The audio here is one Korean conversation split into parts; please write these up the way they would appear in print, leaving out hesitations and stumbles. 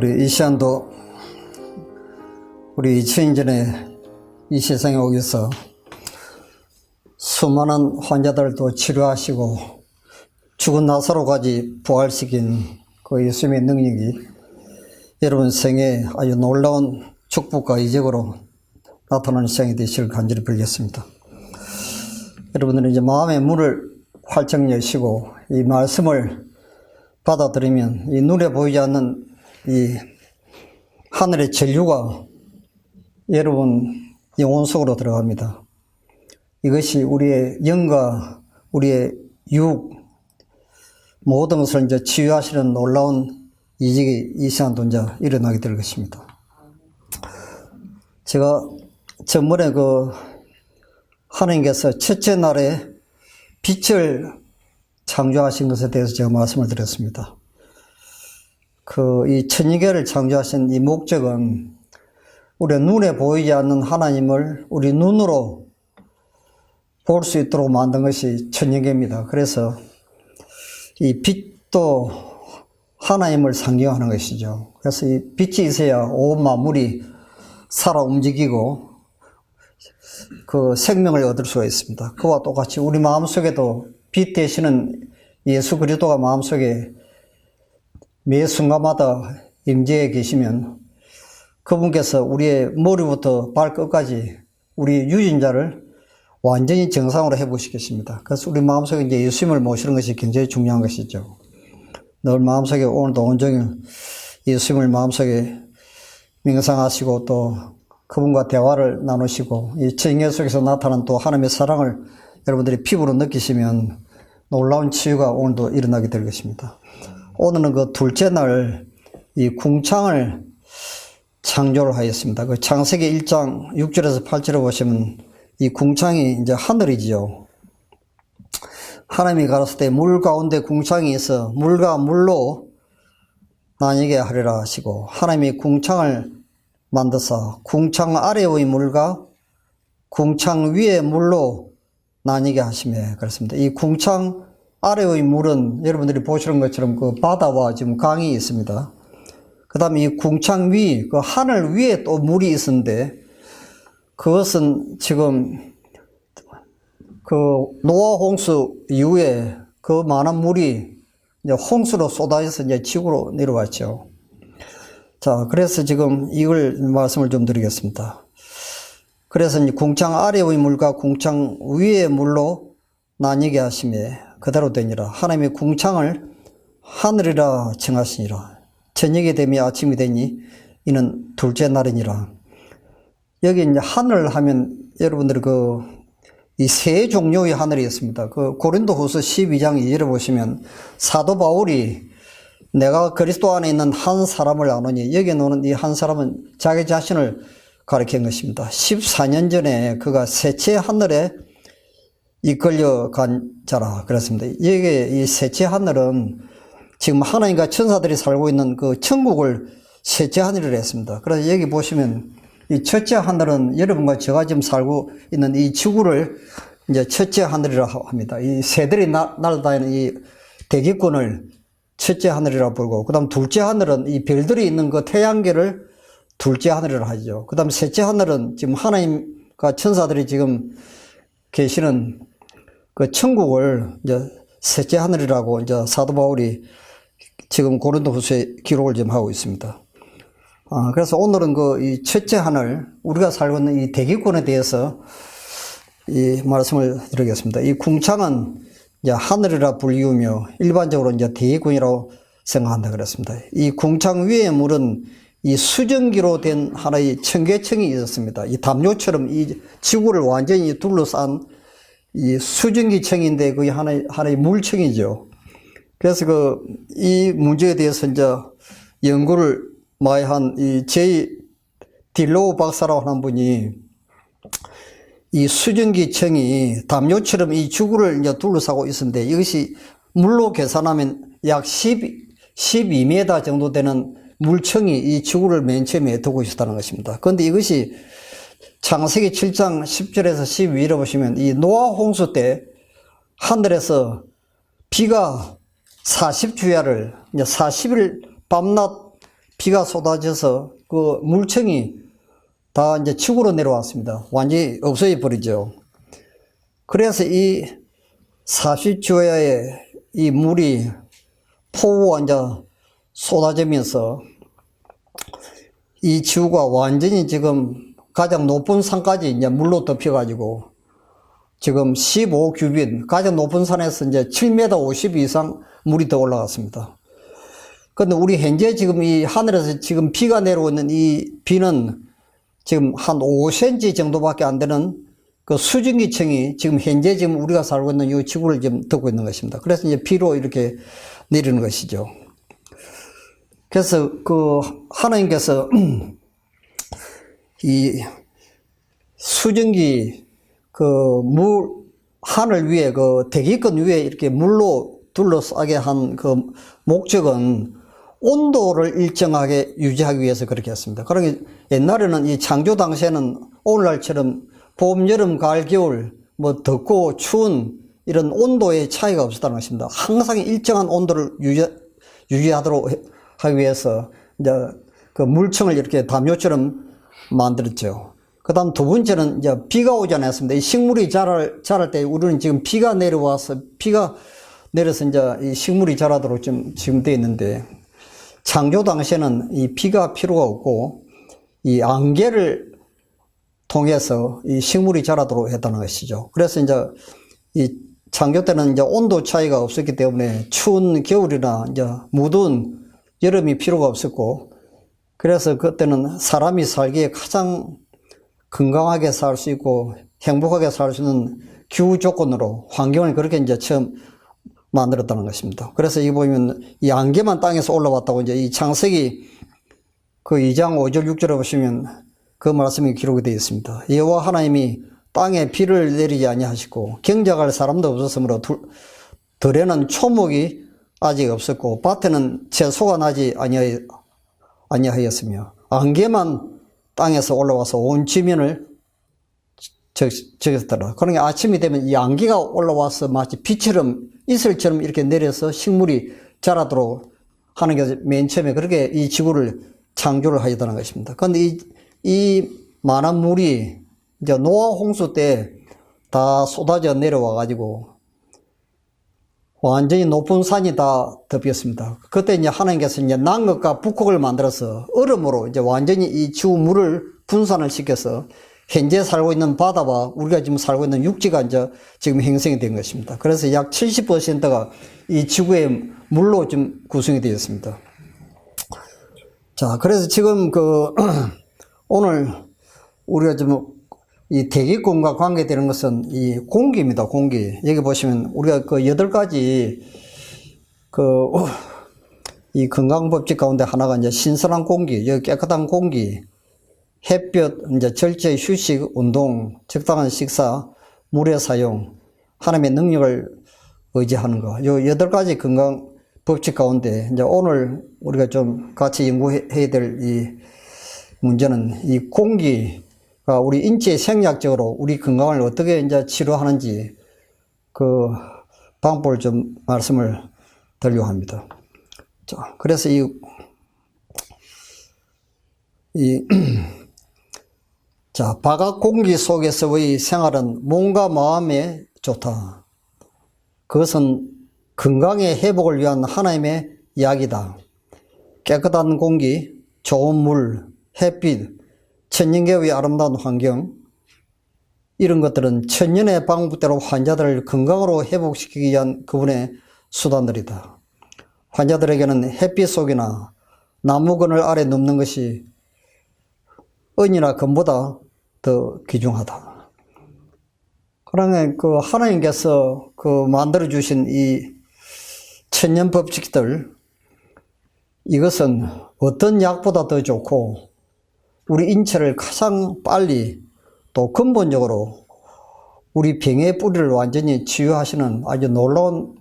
우리 이 시간도 우리 2000년 전에 이 세상에 오셔서 수많은 환자들도 치료하시고 죽은 나사로까지 부활시킨 그 예수님의 능력이 여러분 생에 아주 놀라운 축복과 이적으로 나타나는 시간이 되시길 간절히 빌겠습니다. 여러분들은 이제 마음의 문을 활짝 여시고 이 말씀을 받아들이면 이 눈에 보이지 않는 이 하늘의 전류가 여러분 영혼 속으로 들어갑니다. 이것이 우리의 영과 우리의 육 모든 것을 이제 치유하시는 놀라운 이직이 이 시간도 이제 일어나게 될 것입니다. 제가 전번에 하나님께서 첫째 날에 빛을 창조하신 것에 대해서 제가 말씀을 드렸습니다. 이 천지계를 창조하신 이 목적은 우리 눈에 보이지 않는 하나님을 우리 눈으로 볼 수 있도록 만든 것이 천지계입니다. 그래서 이 빛도 하나님을 상징하는 것이죠. 그래서 이 빛이 있어야 온 만물이 살아 움직이고 그 생명을 얻을 수가 있습니다. 그와 똑같이 우리 마음속에도 빛 되시는 예수 그리스도가 마음속에 매 순간마다 임재해 계시면 그분께서 우리의 머리부터 발끝까지 우리 유전자를 완전히 정상으로 해보시겠습니다. 그래서 우리 마음속에 이제 예수님을 모시는 것이 굉장히 중요한 것이죠. 늘 마음속에 오늘도 온종일 예수님을 마음속에 명상하시고 또 그분과 대화를 나누시고 이 천계 속에서 나타난 또 하나님의 사랑을 여러분들이 피부로 느끼시면 놀라운 치유가 오늘도 일어나게 될 것입니다. 오늘은 그 둘째 날 이 궁창을 창조를 하였습니다. 그 창세기 1장 6절에서 8절에 보시면 이 궁창이 이제 하늘이지요. 하나님이 가라사대 때 물 가운데 궁창이 있어 물과 물로 나뉘게 하리라 하시고 하나님이 궁창을 만드사 궁창 아래의 물과 궁창 위의 물로 나뉘게 하시며 그렇습니다. 이 궁창 아래의 물은 여러분들이 보시는 것처럼 그 바다와 지금 강이 있습니다. 그 다음에 이 궁창 위, 그 하늘 위에 또 물이 있었는데 그것은 지금 그 노아 홍수 이후에 그 많은 물이 이제 홍수로 쏟아져서 이제 지구로 내려왔죠. 자, 그래서 지금 이걸 말씀을 좀 드리겠습니다. 그래서 이제 궁창 아래의 물과 궁창 위의 물로 나뉘게 하시며 그대로 되니라. 하나님의 궁창을 하늘이라 정하시니라. 저녁이 되며 아침이 되니 이는 둘째 날이니라. 여기 이제 하늘 하면 여러분들이 이 세 종류의 하늘이 있습니다. 고린도후서 12장 2절에 보시면 사도 바울이 내가 그리스도 안에 있는 한 사람을 아노니 여기에 나오는 이 한 사람은 자기 자신을 가리킨 것입니다. 14년 전에 그가 셋째 하늘에 이끌려간 자라 그랬습니다. 여기에 이 셋째 하늘은 지금 하나님과 천사들이 살고 있는 그 천국을 셋째 하늘이라 했습니다. 그래서 여기 보시면 이 첫째 하늘은 여러분과 제가 지금 살고 있는 이 지구를 이제 첫째 하늘이라 합니다. 이 새들이 날아다니는 이 대기권을 첫째 하늘이라 부르고, 그 다음 둘째 하늘은 이 별들이 있는 그 태양계를 둘째 하늘이라 하죠. 그 다음 셋째 하늘은 지금 하나님과 천사들이 지금 계시는 그 천국을 이제 셋째 하늘이라고 이제 사도 바울이 지금 고린도후서에 기록을 좀 하고 있습니다. 그래서 오늘은 이 첫째 하늘, 우리가 살고 있는 이 대기권에 대해서 이 말씀을 드리겠습니다. 이 궁창은 이제 하늘이라 불리우며 일반적으로 이제 대기권이라고 생각한다 그랬습니다. 이 궁창 위의 물은 이 수증기로 된 하나의 청계층이 있었습니다. 이 담요처럼 이 지구를 완전히 둘러싼 이 수증기층인데 그게 하나의 물층이죠. 그래서 이 문제에 대해서 이제 연구를 많이 한 이 딜로우 박사라고 하는 분이 이 수증기층이 담요처럼 이 지구를 이제 둘러싸고 있었는데 이것이 물로 계산하면 약 12m 정도 되는 물층이 이 지구를 맨 처음에 두고 있었다는 것입니다. 그런데 이것이 창세기 7장 10절에서 12절에 보시면 이 노아 홍수 때 하늘에서 비가 40주야를 이제 40일 밤낮 비가 쏟아져서 그 물청이 다 이제 지구로 내려왔습니다. 완전히 없어져 버리죠. 그래서 이 40주야에 이 물이 폭우가 이제 쏟아지면서 이 지구가 완전히 지금 가장 높은 산까지 이제 물로 덮여가지고 지금 15규빗, 가장 높은 산에서 이제 7m 50 이상 물이 더 올라갔습니다. 그런데 우리 현재 지금 이 하늘에서 지금 비가 내려오는 이 비는 지금 한 5cm 정도밖에 안 되는 그 수증기층이 지금 현재 지금 우리가 살고 있는 이 지구를 지금 덮고 있는 것입니다. 그래서 이제 비로 이렇게 내리는 것이죠. 그래서 그 하나님께서 이 수증기 그 하늘 위에 그 대기권 위에 이렇게 물로 둘러싸게 한 그 목적은 온도를 일정하게 유지하기 위해서 그렇게 했습니다. 그러니까 옛날에는 이 창조 당시에는 오늘날처럼 봄, 여름, 가을, 겨울 뭐 덥고 추운 이런 온도의 차이가 없었다는 것입니다. 항상 일정한 온도를 유지하도록 하기 위해서 이제 그 물청을 이렇게 담요처럼 만들었죠. 그 다음 두 번째는 이제 비가 오지 않았습니다. 이 식물이 자랄 때 우리는 지금 비가 내려서 이제 이 식물이 자라도록 지금 되어 있는데, 창조 당시에는 이 비가 필요가 없고 이 안개를 통해서 이 식물이 자라도록 했다는 것이죠. 그래서 이제 이 창조 때는 이제 온도 차이가 없었기 때문에 추운 겨울이나 이제 무더운 여름이 필요가 없었고, 그래서 그때는 사람이 살기에 가장 건강하게 살 수 있고 행복하게 살 수 있는 기후 조건으로 환경을 그렇게 이제 처음 만들었다는 것입니다. 그래서 이 보면 이 안개만 땅에서 올라왔다고 이제 이 창세기 그 2장 5절 6절에 보시면 그 말씀이 기록이 되어 있습니다. 여호와 하나님이 땅에 비를 내리지 아니하시고 경작할 사람도 없었으므로 들에는 초목이 아직 없었고 밭에는 채소가 나지 아니하였으며 안개만 땅에서 올라와서 온 지면을 적였더라. 그러니까 아침이 되면 이 안개가 올라와서 마치 비처럼 이슬처럼 이렇게 내려서 식물이 자라도록 하는 게 맨 처음에 그렇게 이 지구를 창조를 하였다는 것입니다. 그런데 이 많은 물이 이제 노아 홍수 때 다 쏟아져 내려와 가지고 완전히 높은 산이 다 덮였습니다. 그때 이제 하나님께서 이제 남극과 북극을 만들어서 얼음으로 이제 완전히 이 지구 물을 분산을 시켜서 현재 살고 있는 바다와 우리가 지금 살고 있는 육지가 이제 지금 형성이 된 것입니다. 그래서 약 70%가 이 지구의 물로 좀 구성이 되어 있습니다. 자, 그래서 지금 오늘 우리가 좀 이 대기권과 관계되는 것은 이 공기입니다, 공기. 여기 보시면 우리가 그 8가지 이 건강법칙 가운데 하나가 이제 신선한 공기, 여기 깨끗한 공기, 햇볕, 이제 절제, 휴식, 운동, 적당한 식사, 물의 사용, 하나님의 능력을 의지하는 거. 요 8가지 건강 법칙 가운데 이제 오늘 우리가 좀 같이 연구해야 될 이 문제는 이 공기가 우리 인체 생리학적으로 우리 건강을 어떻게 이제 치료하는지 그 방법을 좀 말씀을 드리려고 합니다. 자, 그래서 자, 바깥 공기 속에서의 생활은 몸과 마음에 좋다. 그것은 건강의 회복을 위한 하나님의 이야기다. 깨끗한 공기, 좋은 물, 햇빛, 천년계의 아름다운 환경, 이런 것들은 천년의 방법대로 환자들을 건강으로 회복시키기 위한 그분의 수단들이다. 환자들에게는 햇빛 속이나 나무 그늘 아래 눕는 것이 은이나 금보다 더 귀중하다. 그러면 그 하나님께서 만들어 주신 이 천년 법칙들, 이것은 어떤 약보다 더 좋고 우리 인체를 가장 빨리 또 근본적으로 우리 병의 뿌리를 완전히 치유하시는 아주 놀라운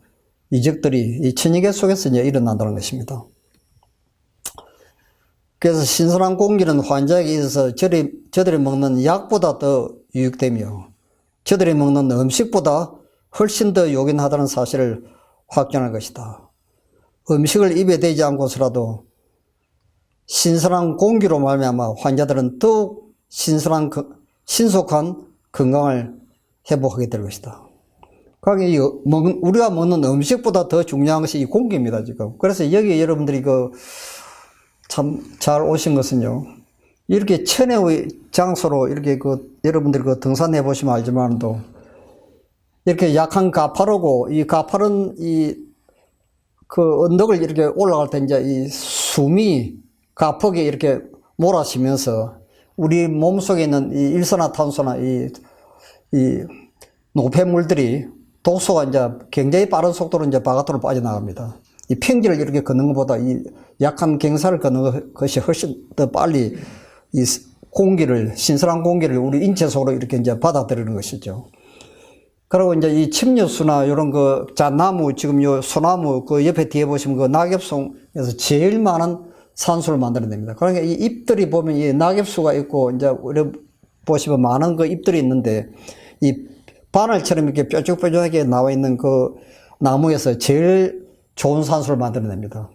이적들이 이 천연계 속에서 이제 일어난다는 것입니다. 그래서 신선한 공기는 환자에게 있어서 저들이 먹는 약보다 더 유익되며 저들이 먹는 음식보다 훨씬 더 요긴하다는 사실을 확정할 것이다. 음식을 입에 대지 않고서라도 신선한 공기로 말미암아 환자들은 더욱 신속한 건강을 회복하게 될 것이다. 그러니까 우리가 먹는 음식보다 더 중요한 것이 이 공기입니다, 지금. 그래서 여기 여러분들이 참 잘 오신 것은요, 이렇게 천혜의 장소로 이렇게 여러분들이 등산해 보시면 알지만도, 이렇게 약한 가파르고, 이 가파른 언덕을 이렇게 올라갈 때 이제 이 숨이 가폭에 이렇게 몰아치면서 우리 몸 속에 있는 이 일산화탄소나 이 노폐물들이 독소가 이제 굉장히 빠른 속도로 이제 바깥으로 빠져나갑니다. 이 평지를 이렇게 걷는 것보다 이 약한 경사를 걷는 것이 훨씬 더 빨리 이 신선한 공기를 우리 인체 속으로 이렇게 이제 받아들이는 것이죠. 그리고 이제 이 침류수나 이런 잣나무, 지금 요 소나무 옆에 뒤에 보시면 낙엽송에서 제일 많은 산소를 만들어냅니다. 그러니까 이 잎들이 보면 이 낙엽수가 있고, 이제 우리 보시면 많은 잎들이 있는데, 이 바늘처럼 이렇게 뾰족뾰족하게 나와 있는 나무에서 제일 좋은 산소를 만들어냅니다.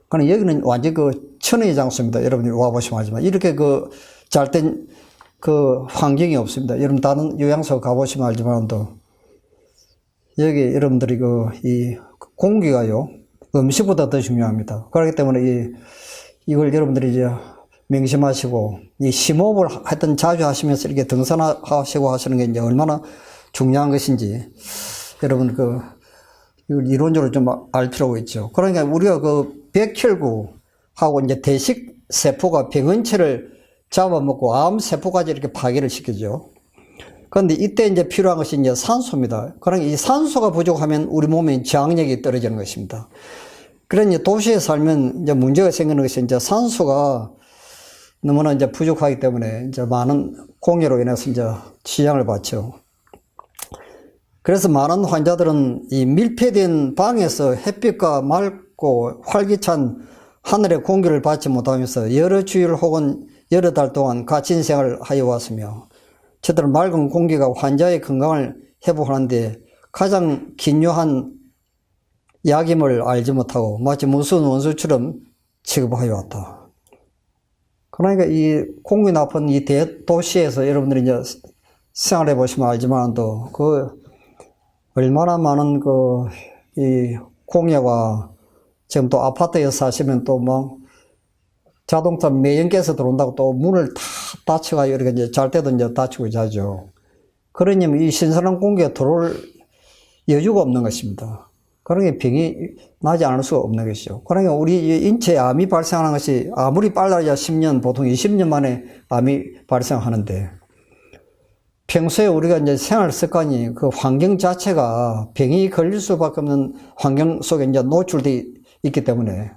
그러니까 여기는 완전 천혜의 장소입니다. 여러분이 와보시면 알지만, 이렇게 잘된 환경이 없습니다. 여러분 다른 요양소 가보시면 알지만도, 여기 여러분들이 이 공기가요, 음식보다 더 중요합니다. 그렇기 때문에 이걸 여러분들이 이제 명심하시고, 이 심호흡을 하여튼 자주 하시면서 이렇게 등산하시고 하시는 게 이제 얼마나 중요한 것인지, 여러분 이걸 이론적으로 좀 알 필요가 있죠. 그러니까 우리가 백혈구하고 이제 대식 세포가 병원체를 잡아먹고 암 세포까지 이렇게 파괴를 시키죠. 그런데 이때 이제 필요한 것이 이제 산소입니다. 그러니까 이 산소가 부족하면 우리 몸의 저항력이 떨어지는 것입니다. 그러니 도시에 살면 이제 문제가 생기는 것이 이제 산소가 너무나 이제 부족하기 때문에 이제 많은 공해로 인해서 이제 지장을 받죠. 그래서 많은 환자들은 이 밀폐된 방에서 햇빛과 맑고 활기찬 하늘의 공기를 받지 못하면서 여러 주일 혹은 여러 달 동안 갇힌 생활을 하여 왔으며, 저들은 맑은 공기가 환자의 건강을 회복하는데 가장 긴요한 약임을 알지 못하고 마치 무서운 원수처럼 취급하여 왔다. 그러니까 이 공기 나쁜 이 대도시에서 여러분들이 이제 생활해 보시면 알지만도 얼마나 많은 이 공해와, 지금 또 아파트에 사시면 또 자동차 매연께서 들어온다고 또 문을 다 닫혀가 이렇게 이제 잘 때도 이제 닫히고 자죠. 그러니 이 신선한 공기가 들어올 여유가 없는 것입니다. 그러니 병이 나지 않을 수가 없는 것이죠. 그러니까 우리 인체에 암이 발생하는 것이 아무리 빨라야 10년, 보통 20년 만에 암이 발생하는데, 평소에 우리가 이제 생활 습관이 환경 자체가 병이 걸릴 수밖에 없는 환경 속에 이제 노출되어 있기 때문에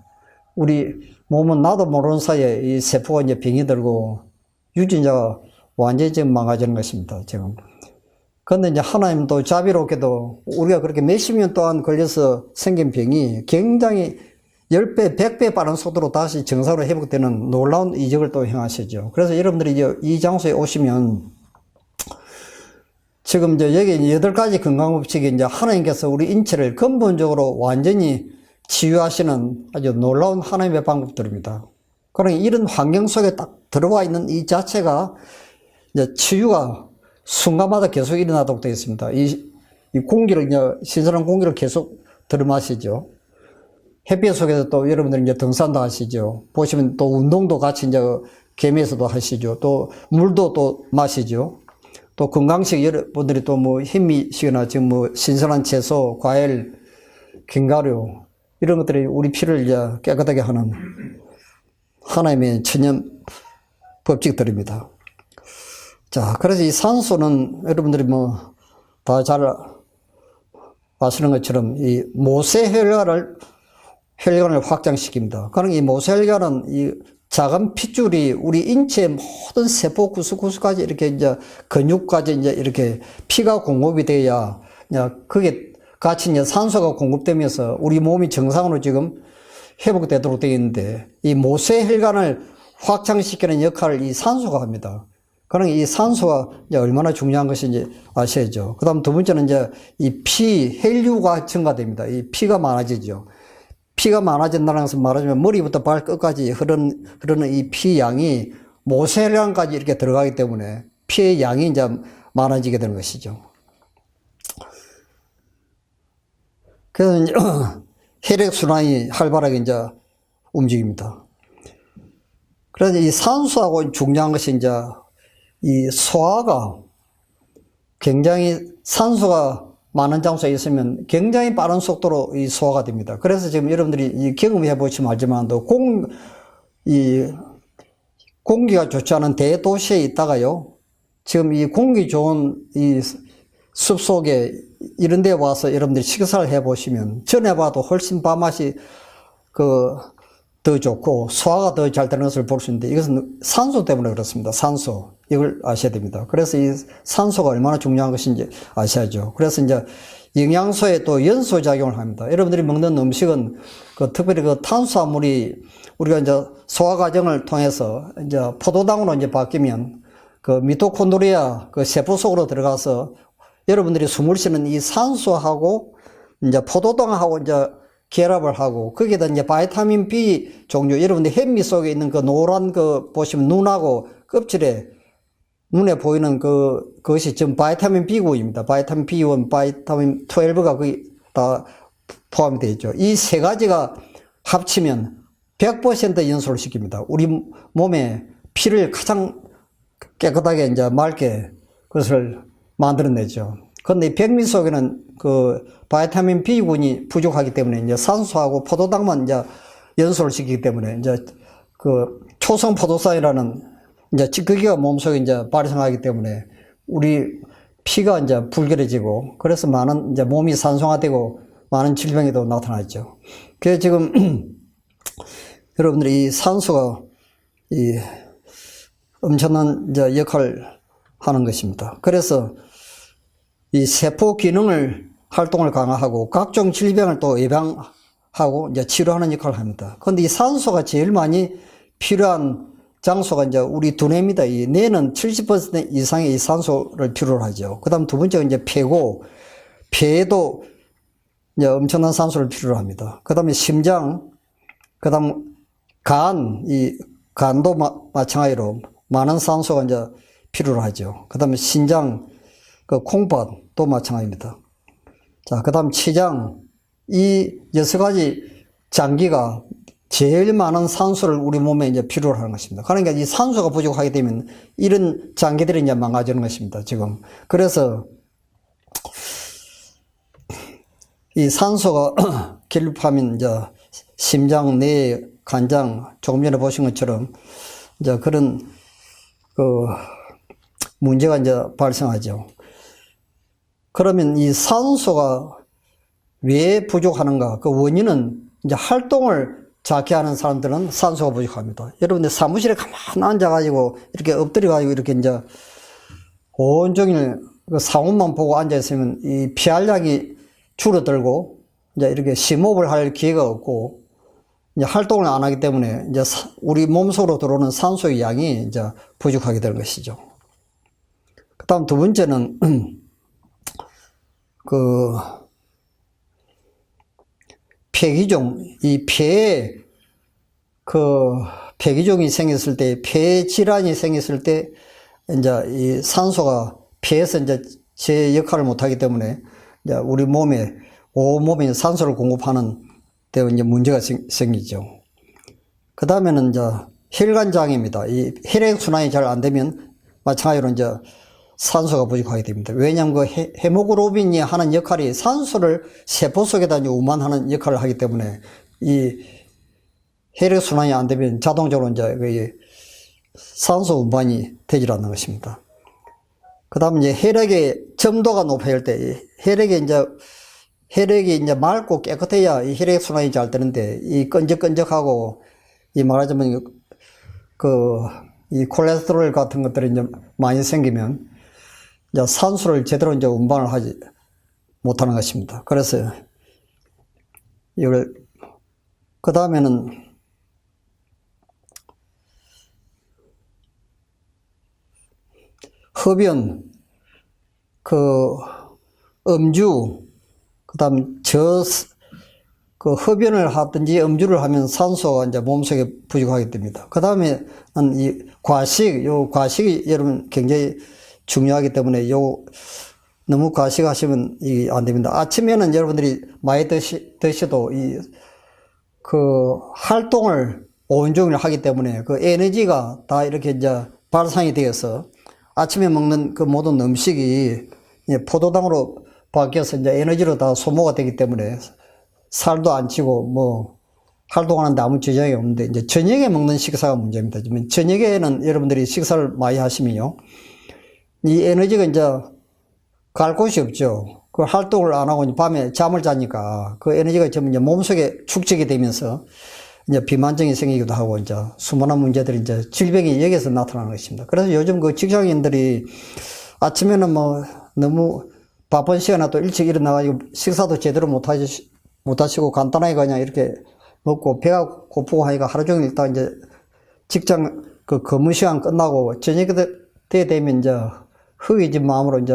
우리 몸은 나도 모르는 사이에 이 세포가 이제 병이 들고 유전자가 완전히 지금 망가지는 것입니다, 지금. 그런데 이제 하나님도 자비롭게도 우리가 그렇게 몇십 년 동안 걸려서 생긴 병이 굉장히 10배, 100배 빠른 속도로 다시 정상으로 회복되는 놀라운 이적을 또 행하시죠. 그래서 여러분들이 이제 이 장소에 오시면 지금 이제 여기 8가지 건강법칙이 이제 하나님께서 우리 인체를 근본적으로 완전히 치유하시는 아주 놀라운 하나님의 방법들입니다. 그러니 이런 환경 속에 딱 들어와 있는 이 자체가 이제 치유가 순간마다 계속 일어나도록 되어 있습니다. 이 공기를 이제 신선한 공기를 계속 들이마시죠. 햇빛 속에서 또 여러분들 이제 등산도 하시죠. 보시면 또 운동도 같이 이제 겸해서도 하시죠. 또 물도 또 마시죠. 또 건강식 여러분들이 또 현미식이나 지금 신선한 채소, 과일, 견과류 이런 것들이 우리 피를 이제 깨끗하게 하는 하나님의 천연 법칙들입니다. 자, 그래서 이 산소는 여러분들이 다 잘 아시는 것처럼 이 모세혈관을 확장시킵니다. 그러니까 이 모세혈관은 이 작은 핏줄이 우리 인체의 모든 세포 구석구석까지 이렇게 이제 근육까지 이제 이렇게 피가 공급이 돼야 그게 같이 이제 산소가 공급되면서 우리 몸이 정상으로 지금 회복되도록 되어 있는데, 이 모세혈관을 확장시키는 역할을 이 산소가 합니다. 그러니까 이 산소가 이제 얼마나 중요한 것인지 아셔야죠. 그 다음 두 번째는 이제 이 혈류가 증가됩니다. 이 피가 많아지죠. 피가 많아진다는 것은 말하자면 머리부터 발끝까지 흐르는 이 피 양이 모세혈관까지 이렇게 들어가기 때문에 피의 양이 이제 많아지게 되는 것이죠. 그래서 이제 혈액순환이 활발하게 이제 움직입니다. 그래서 이 산소하고 중요한 것이 이제 이 소화가 굉장히 산소가 많은 장소에 있으면 굉장히 빠른 속도로 이 소화가 됩니다. 그래서 지금 여러분들이 이 경험해 보시면 알지만도 공기가 좋지 않은 대도시에 있다가요, 지금 이 공기 좋은 이 숲속에 이런 데 와서 여러분들이 식사를 해 보시면 전에 봐도 훨씬 밥맛이 더 좋고 소화가 더 잘 되는 것을 볼 수 있는데, 이것은 산소 때문에 그렇습니다. 산소. 이걸 아셔야 됩니다. 그래서 이 산소가 얼마나 중요한 것인지 아셔야죠. 그래서 이제 영양소에 또 연소작용을 합니다. 여러분들이 먹는 음식은 특별히 탄수화물이 우리가 이제 소화 과정을 통해서 이제 포도당으로 이제 바뀌면 미토콘드리아 세포 속으로 들어가서 여러분들이 숨을 쉬는 이 산소하고 이제 포도당하고 이제 결합을 하고, 거기에다 이제 바이타민 B 종류, 여러분들 햇빛 속에 있는 노란 보시면 눈하고 껍질에 눈에 보이는 그것이 지금 바이타민 B9입니다. 바이타민 B1, 바이타민 12가 거기 다 포함이 되어 있죠. 이 세 가지가 합치면 100% 연소를 시킵니다. 우리 몸에 피를 가장 깨끗하게 이제 맑게 그것을 만들어내죠. 그런데 이 백미 속에는 바이타민 B군이 부족하기 때문에 이제 산소하고 포도당만 이제 연소를 시키기 때문에 이제 초성 포도산이라는 이제 찌꺼기가 몸속에 이제 발생하기 때문에 우리 피가 이제 불결해지고, 그래서 많은 이제 몸이 산소화되고 많은 질병이 또 나타나죠. 그래서 지금 여러분들이 이 산소가 이 엄청난 이제 역할을 하는 것입니다. 그래서 이 세포 기능을 활동을 강화하고 각종 질병을 또 예방하고 이제 치료하는 역할을 합니다. 그런데 이 산소가 제일 많이 필요한 장소가 이제 우리 두뇌입니다. 이 뇌는 70% 이상의 이 산소를 필요로 하죠. 그 다음 두 번째가 이제 폐고, 폐에도 이제 엄청난 산소를 필요로 합니다. 그 다음에 심장, 그 다음 간도 마찬가지로 많은 산소가 이제 필요로 하죠. 그 다음에 신장, 콩팥도 마찬가지입니다. 자, 그 다음 췌장, 이 6가지 장기가 제일 많은 산소를 우리 몸에 이제 필요로 하는 것입니다. 그러니까 이 산소가 부족하게 되면 이런 장기들이 이제 망가지는 것입니다, 지금. 그래서 이 산소가 결핍하면 이제 심장, 뇌, 간장, 조금 전에 보신 것처럼 이제 그런 문제가 이제 발생하죠. 그러면 이 산소가 왜 부족하는가? 그 원인은 이제 활동을 자기하는 사람들은 산소가 부족합니다. 여러분들 사무실에 가만히 앉아가지고 이렇게 엎드려가지고 이렇게 이제 온종일 상온만 보고 앉아있으면 이 피활량이 줄어들고 이제 이렇게 심호흡을 할 기회가 없고 이제 활동을 안 하기 때문에 이제 우리 몸속으로 들어오는 산소의 양이 이제 부족하게 되는 것이죠. 그 다음 두 번째는 폐기종, 이 폐에 폐기종이 생겼을 때, 폐 질환이 생겼을 때, 이제 이 산소가 폐에서 이제 제 역할을 못하기 때문에 이제 우리 몸에, 온몸에 산소를 공급하는 데 이제 문제가 생기죠. 그 다음에는 이제 혈관장애입니다. 이 혈액순환이 잘 안 되면 마찬가지로 이제 산소가 부족하게 됩니다. 왜냐하면 헤모글로빈이 하는 역할이 산소를 세포 속에다 운반하는 역할을 하기 때문에 이 혈액순환이 안 되면 자동적으로 이제 산소 운반이 되질 않는 것입니다. 그 다음에 이제 혈액의 점도가 높아질 때, 혈액이 이제 맑고 깨끗해야 이 혈액순환이 잘 되는데, 이 끈적끈적하고, 이 말하자면 이 콜레스테롤 같은 것들이 이제 많이 생기면 이제 산소를 제대로 이제 운반을 하지 못하는 것입니다. 그래서 이걸 그 다음에는 흡연, 음주, 그 다음 그 흡연을 하든지 음주를 하면 산소가 이제 몸속에 부족하게 됩니다. 그 다음에는 이 과식이 여러분 굉장히 중요하기 때문에 너무 과식하시면 안 됩니다. 아침에는 여러분들이 많이 드셔도 활동을 온종일 하기 때문에 그 에너지가 다 이렇게 이제 발산이 되어서 아침에 먹는 그 모든 음식이 포도당으로 바뀌어서 이제 에너지로 다 소모가 되기 때문에 살도 안 찌고 활동하는데 아무 지장이 없는데 이제 저녁에 먹는 식사가 문제입니다. 저녁에는 여러분들이 식사를 많이 하시면요. 이 에너지가 이제 갈 곳이 없죠. 그 활동을 안 하고 밤에 잠을 자니까 그 에너지가 좀 이제 몸속에 축적이 되면서 이제 비만증이 생기기도 하고 이제 수많은 문제들이 이제 질병이 여기서 나타나는 것입니다. 그래서 요즘 그 직장인들이 아침에는 너무 바쁜 시간에 또 일찍 일어나가지고 식사도 제대로 못 하시고 간단하게 그냥 이렇게 먹고 배가 고프고 하니까 하루 종일 일단 이제 직장 그 근무 시간 끝나고 저녁 때 되면 이제 허기진 마음으로 이제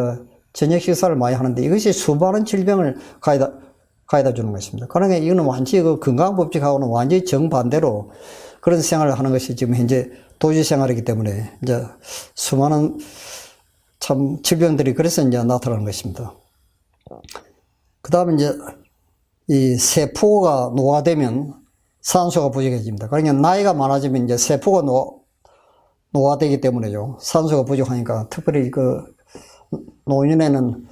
저녁 식사를 많이 하는데 이것이 수많은 질병을 가져다 주는 것입니다. 그러니까 이거는 완전히 그 건강법칙하고는 완전히 정반대로 그런 생활을 하는 것이 지금 현재 도시 생활이기 때문에 이제 수많은 참 질병들이 그래서 이제 나타나는 것입니다. 그 다음에 이제 이 세포가 노화되면 산소가 부족해집니다. 그러니까 나이가 많아지면 이제 세포가 노화되기 때문에요. 산소가 부족하니까 특별히 그 노년에는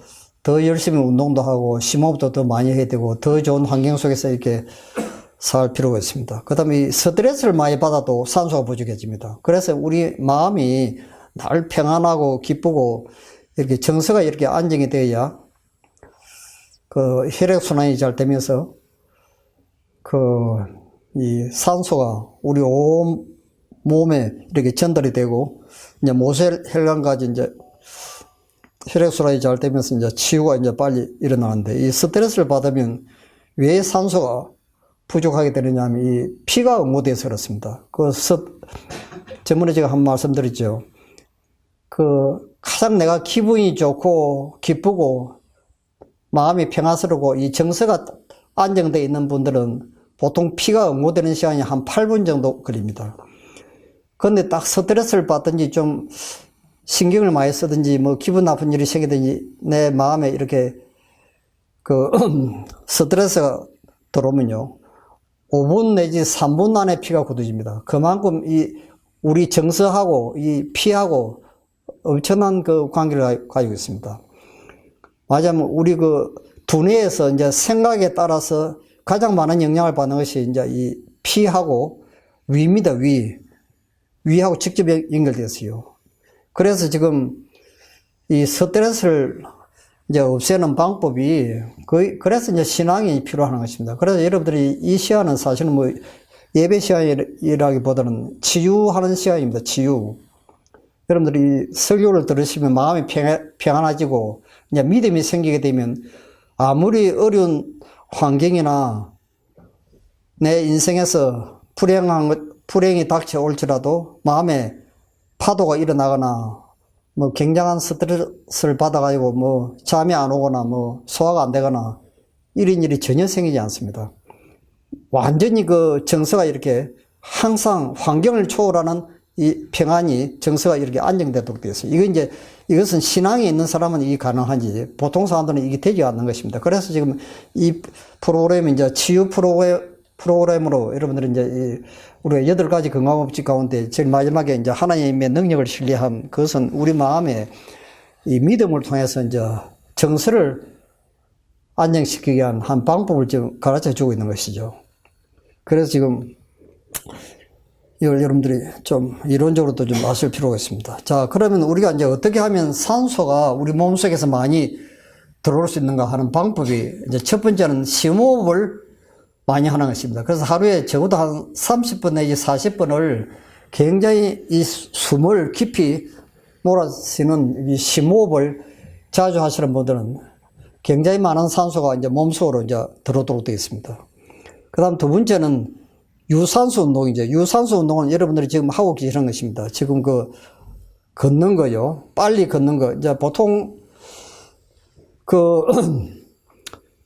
더 열심히 운동도 하고 심호흡도 더 많이 해야 되고 더 좋은 환경 속에서 이렇게 살 필요가 있습니다. 그 다음에 이 스트레스를 많이 받아도 산소가 부족해집니다. 그래서 우리 마음이 늘 평안하고 기쁘고 이렇게 정서가 이렇게 안정이 되어야 그 혈액순환이 잘 되면서 이 산소가 우리 온 몸에 이렇게 전달이 되고 이제 모세혈관까지 이제 혈액순환이 잘 되면서 이제 치유가 이제 빨리 일어나는데 이 스트레스를 받으면 왜 산소가 부족하게 되느냐 하면 이 피가 응고돼서 그렇습니다. 저번에 제가 한 말씀 드렸죠. 가장 내가 기분이 좋고 기쁘고 마음이 평안스럽고 이 정서가 안정되어 있는 분들은 보통 피가 응고되는 시간이 한 8분 정도 걸립니다. 그런데 딱 스트레스를 받든지 좀 신경을 많이 쓰든지 기분 나쁜 일이 생기든지 내 마음에 이렇게 스트레스가 들어오면요 5분 내지 3분 안에 피가 굳어집니다. 그만큼 우리 정서하고 이 피하고 엄청난 관계를 가지고 있습니다. 맞아면 우리 두뇌에서 이제 생각에 따라서 가장 많은 영향을 받는 것이 이제 이 피하고 위입니다. 위하고 직접 연결되어 있어요. 그래서 지금 이 스트레스를 이제 없애는 방법이 그래서 이제 신앙이 필요한 것입니다. 그래서 여러분들이 이 시간은 사실은 예배 시간이라기보다는 치유하는 시간입니다. 치유. 여러분들이 설교를 들으시면 마음이 평안해지고 이제 믿음이 생기게 되면 아무리 어려운 환경이나 내 인생에서 불행이 닥쳐올지라도 마음에 파도가 일어나거나 굉장한 스트레스를 받아가지고 잠이 안 오거나 소화가 안 되거나 이런 일이 전혀 생기지 않습니다. 완전히 정서가 이렇게 항상 환경을 초월하는 이 평안이 정서가 이렇게 안정되도록 되어 있어요. 이것은 신앙이 있는 사람은 이게 가능한지 보통 사람들은 이게 되지 않는 것입니다. 그래서 지금 이 프로그램이 이제 치유 프로그램으로 여러분들이 이제 우리가 8가지 건강법칙 가운데 제일 마지막에 이제 하나님의 능력을 신뢰함, 그것은 우리 마음에 이 믿음을 통해서 이제 정서를 안정시키기 위한 한 방법을 지금 가르쳐 주고 있는 것이죠. 그래서 지금 이걸 여러분들이 좀 이론적으로도 좀 아실 필요가 있습니다. 자, 그러면 우리가 이제 어떻게 하면 산소가 우리 몸속에서 많이 들어올 수 있는가 하는 방법이 이제 첫 번째는 심호흡을 많이 하는 것입니다. 그래서 하루에 적어도 한 30분 내지 40분을 굉장히 이 숨을 깊이 몰아쉬는 이 심호흡을 자주 하시는 분들은 굉장히 많은 산소가 이제 몸속으로 이제 들어오도록 되어 있습니다. 그 다음 두 번째는 유산소 운동이죠. 유산소 운동은 여러분들이 지금 하고 계시는 것입니다. 지금 걷는 거요. 빨리 걷는 거. 이제 보통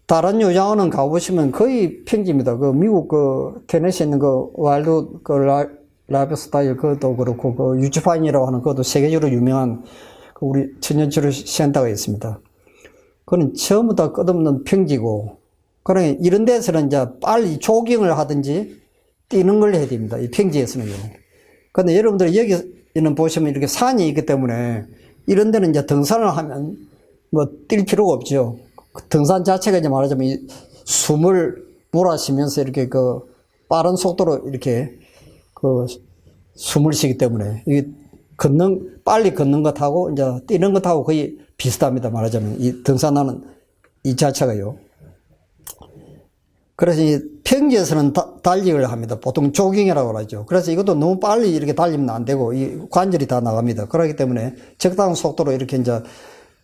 다른 요양원은 가보시면 거의 평지입니다. 그 미국 그 테네시에 있는 그 와일드 그 라이프 스타일 그것도 그렇고 그 유치파인이라고 하는 그것도 세계적으로 유명한 그 우리 천연치료 센터가 있습니다. 그건 처음부터 다 끝없는 평지고, 그러니 이런 데서는 이제 빨리 조깅을 하든지 뛰는 걸 해야 됩니다. 이 평지에서는요. 근데 여러분들 여기는 보시면 이렇게 산이 있기 때문에 이런 데는 이제 등산을 하면 뭐 뛸 필요가 없죠. 등산 자체가 이제 말하자면 이 숨을 몰아쉬면서 이렇게 그 빠른 속도로 이렇게 그 숨을 쉬기 때문에 이 빨리 걷는 것하고 이제 뛰는 것하고 거의 비슷합니다. 말하자면 이 등산하는 이 자체가요. 그래서 이 평지에서는 달리기를 합니다. 보통 조깅이라고 하죠. 그래서 이것도 너무 빨리 이렇게 달리면 안 되고 이 관절이 다 나갑니다. 그렇기 때문에 적당한 속도로 이렇게 이제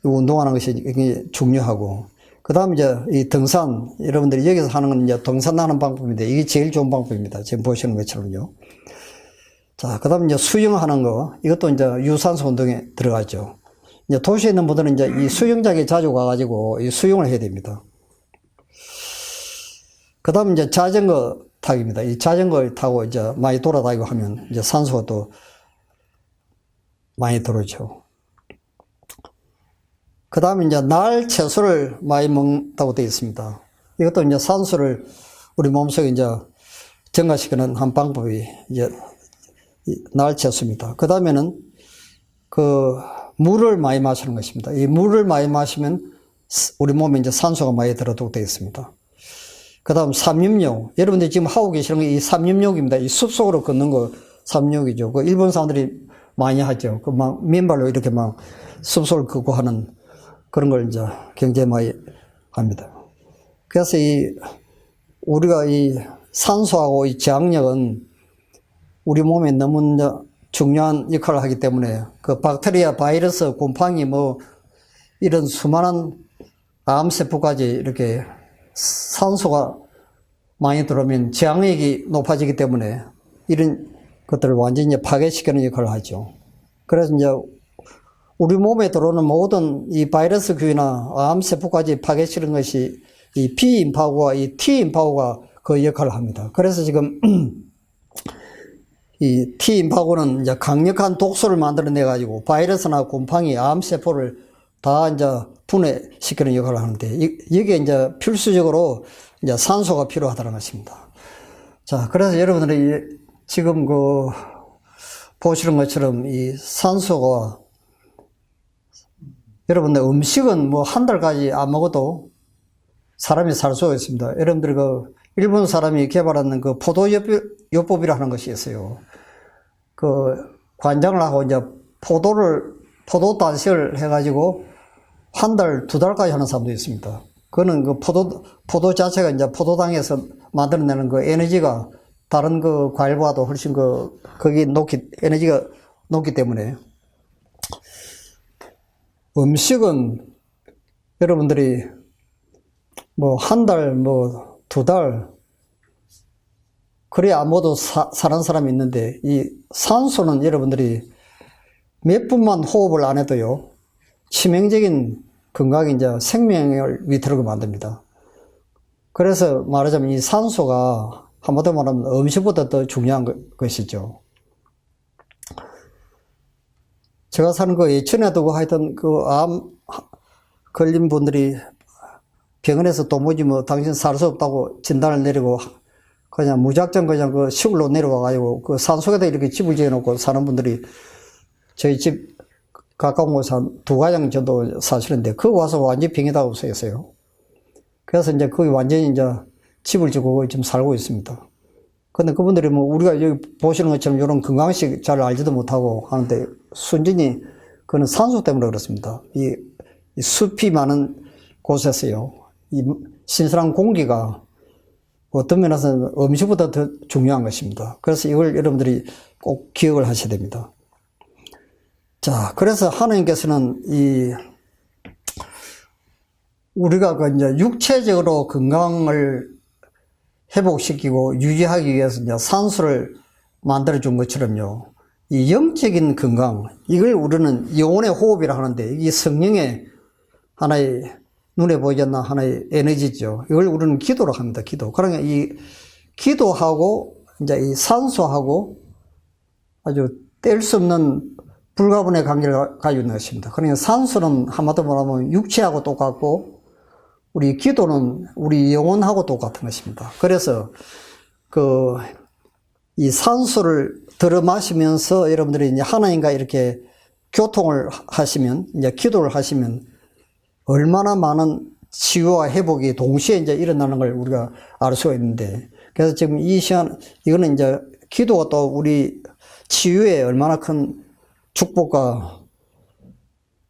운동하는 것이 굉장히 중요하고, 그 다음에 이제 이 등산, 여러분들이 여기서 하는 건 이제 등산하는 방법인데 이게 제일 좋은 방법입니다. 지금 보시는 것처럼요. 자, 그 다음에 이제 수영하는 거, 이것도 이제 유산소 운동에 들어가죠. 이제 도시에 있는 분들은 이제 이 수영장에 자주 가가지고 이 수영을 해야 됩니다. 그 다음에 이제 자전거 타기입니다. 이 자전거를 타고 이제 많이 돌아다니고 하면 이제 산소가 또 많이 들어오죠. 그 다음에 이제 날 채소를 많이 먹는다고 되어 있습니다. 이것도 이제 산소를 우리 몸속에 이제 증가시키는 한 방법이 이제 날 채소입니다. 그 다음에는 그 물을 많이 마시는 것입니다. 이 물을 많이 마시면 우리 몸에 이제 산소가 많이 들어오도록 되어 있습니다. 그 다음 삼림욕. 여러분들이 지금 하고 계시는 게 이 삼림욕입니다. 이 숲속으로 걷는 거 삼림욕이죠. 그 일본 사람들이 많이 하죠. 그 막 맨발로 이렇게 막 숲속을 걷고 하는 그런 걸 이제 굉장히 많이 합니다. 그래서 우리가 이 산소하고 이 저항력은 우리 몸에 너무 중요한 역할을 하기 때문에 그 박테리아, 바이러스, 곰팡이 뭐 이런 수많은 암세포까지 이렇게 산소가 많이 들어오면 저항력이 높아지기 때문에 이런 것들을 완전히 파괴시키는 역할을 하죠. 그래서 이제 우리 몸에 들어오는 모든 이 바이러스균이나 암세포까지 파괴시키는 것이 이 B임파구와 이 T임파구가 그 역할을 합니다. 그래서 지금 이 T임파구는 이제 강력한 독소를 만들어내가지고 바이러스나 곰팡이, 암세포를 다 이제 분해시키는 역할을 하는데, 여기에 이제 필수적으로 이제 산소가 필요하다는 것입니다. 자, 그래서 여러분들이 지금 보시는 것처럼 이 산소가 여러분들 음식은 뭐 한 달까지 안 먹어도 사람이 살 수가 있습니다. 여러분들 일본 사람이 개발한 그 포도요법이라는 것이 있어요. 그 관장을 하고 이제 포도 단식을 해가지고 한 달, 두 달까지 하는 사람도 있습니다. 그거는 그 포도 자체가 이제 포도당에서 만들어내는 그 에너지가 다른 그 과일보다도 훨씬 거기 에너지가 높기 때문에 음식은 여러분들이 뭐 한 달, 뭐 두 달, 그래야 아무도 사는 사람이 있는데, 이 산소는 여러분들이 몇 분만 호흡을 안 해도요, 치명적인 건강이 이제 생명을 위태롭게 만듭니다. 그래서 말하자면 이 산소가 한마디로 말하면 음식보다 더 중요한 것이죠. 제가 사는 예천에도 하여튼 암 걸린 분들이 병원에서 도무지 뭐 당신 살 수 없다고 진단을 내리고 그냥 무작정 그냥 시골로 내려와가지고 산속에다 이렇게 집을 지어놓고 사는 분들이 저희 집 가까운 곳에 한 2가정 정도 사시는데, 거기 와서 완전히 병이다고 써 있어요. 그래서 이제 거기 완전히 이제 집을 지고 지금 살고 있습니다. 근데 그분들이 뭐 우리가 여기 보시는 것처럼 이런 건강식 잘 알지도 못하고 하는데, 순전히 그는 산소 때문에 그렇습니다. 이 숲이 많은 곳에서요, 이 신선한 공기가 어떤 면에서는 음식보다 더 중요한 것입니다. 그래서 이걸 여러분들이 꼭 기억을 하셔야 됩니다. 자, 그래서 하나님께서는 우리가 이제 육체적으로 건강을 회복시키고 유지하기 위해서 이제 산소를 만들어준 것처럼요, 이 영적인 건강, 이걸 우리는 영혼의 호흡이라 하는데, 이게 성령의 하나의 눈에 보이지 않는 하나의 에너지죠. 이걸 우리는 기도로 합니다. 기도. 그러니까 이 기도하고 이제 이 산소하고 아주 뗄 수 없는 불가분의 관계를 가지고 있는 것입니다. 그러니까 산소는 한마디로 말하면 육체하고 똑같고 우리 기도는 우리 영혼하고 똑같은 것입니다. 그래서 이 산소를 들어 마시면서 여러분들이 이제 하나님과 이렇게 교통을 하시면, 이제 기도를 하시면 얼마나 많은 치유와 회복이 동시에 이제 일어나는 걸 우리가 알 수가 있는데, 그래서 지금 이 시간, 이거는 이제 기도가 또 우리 치유에 얼마나 큰 축복과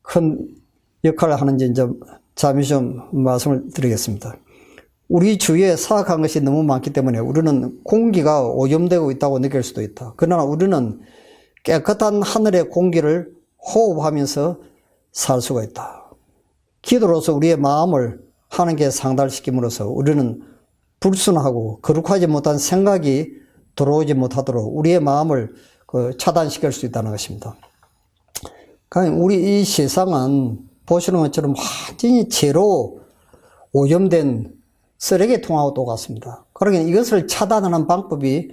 큰 역할을 하는지 이제 잠시 좀 말씀을 드리겠습니다. 우리 주위에 사악한 것이 너무 많기 때문에 우리는 공기가 오염되고 있다고 느낄 수도 있다. 그러나 우리는 깨끗한 하늘의 공기를 호흡하면서 살 수가 있다. 기도로서 우리의 마음을 하나님께 상달시킴으로써 우리는 불순하고 거룩하지 못한 생각이 들어오지 못하도록 우리의 마음을 차단시킬 수 있다는 것입니다. 그러니까 우리 이 세상은 보시는 것처럼 완전히 죄로 오염된 쓰레기통하고 똑같습니다. 그러니까 이것을 차단하는 방법이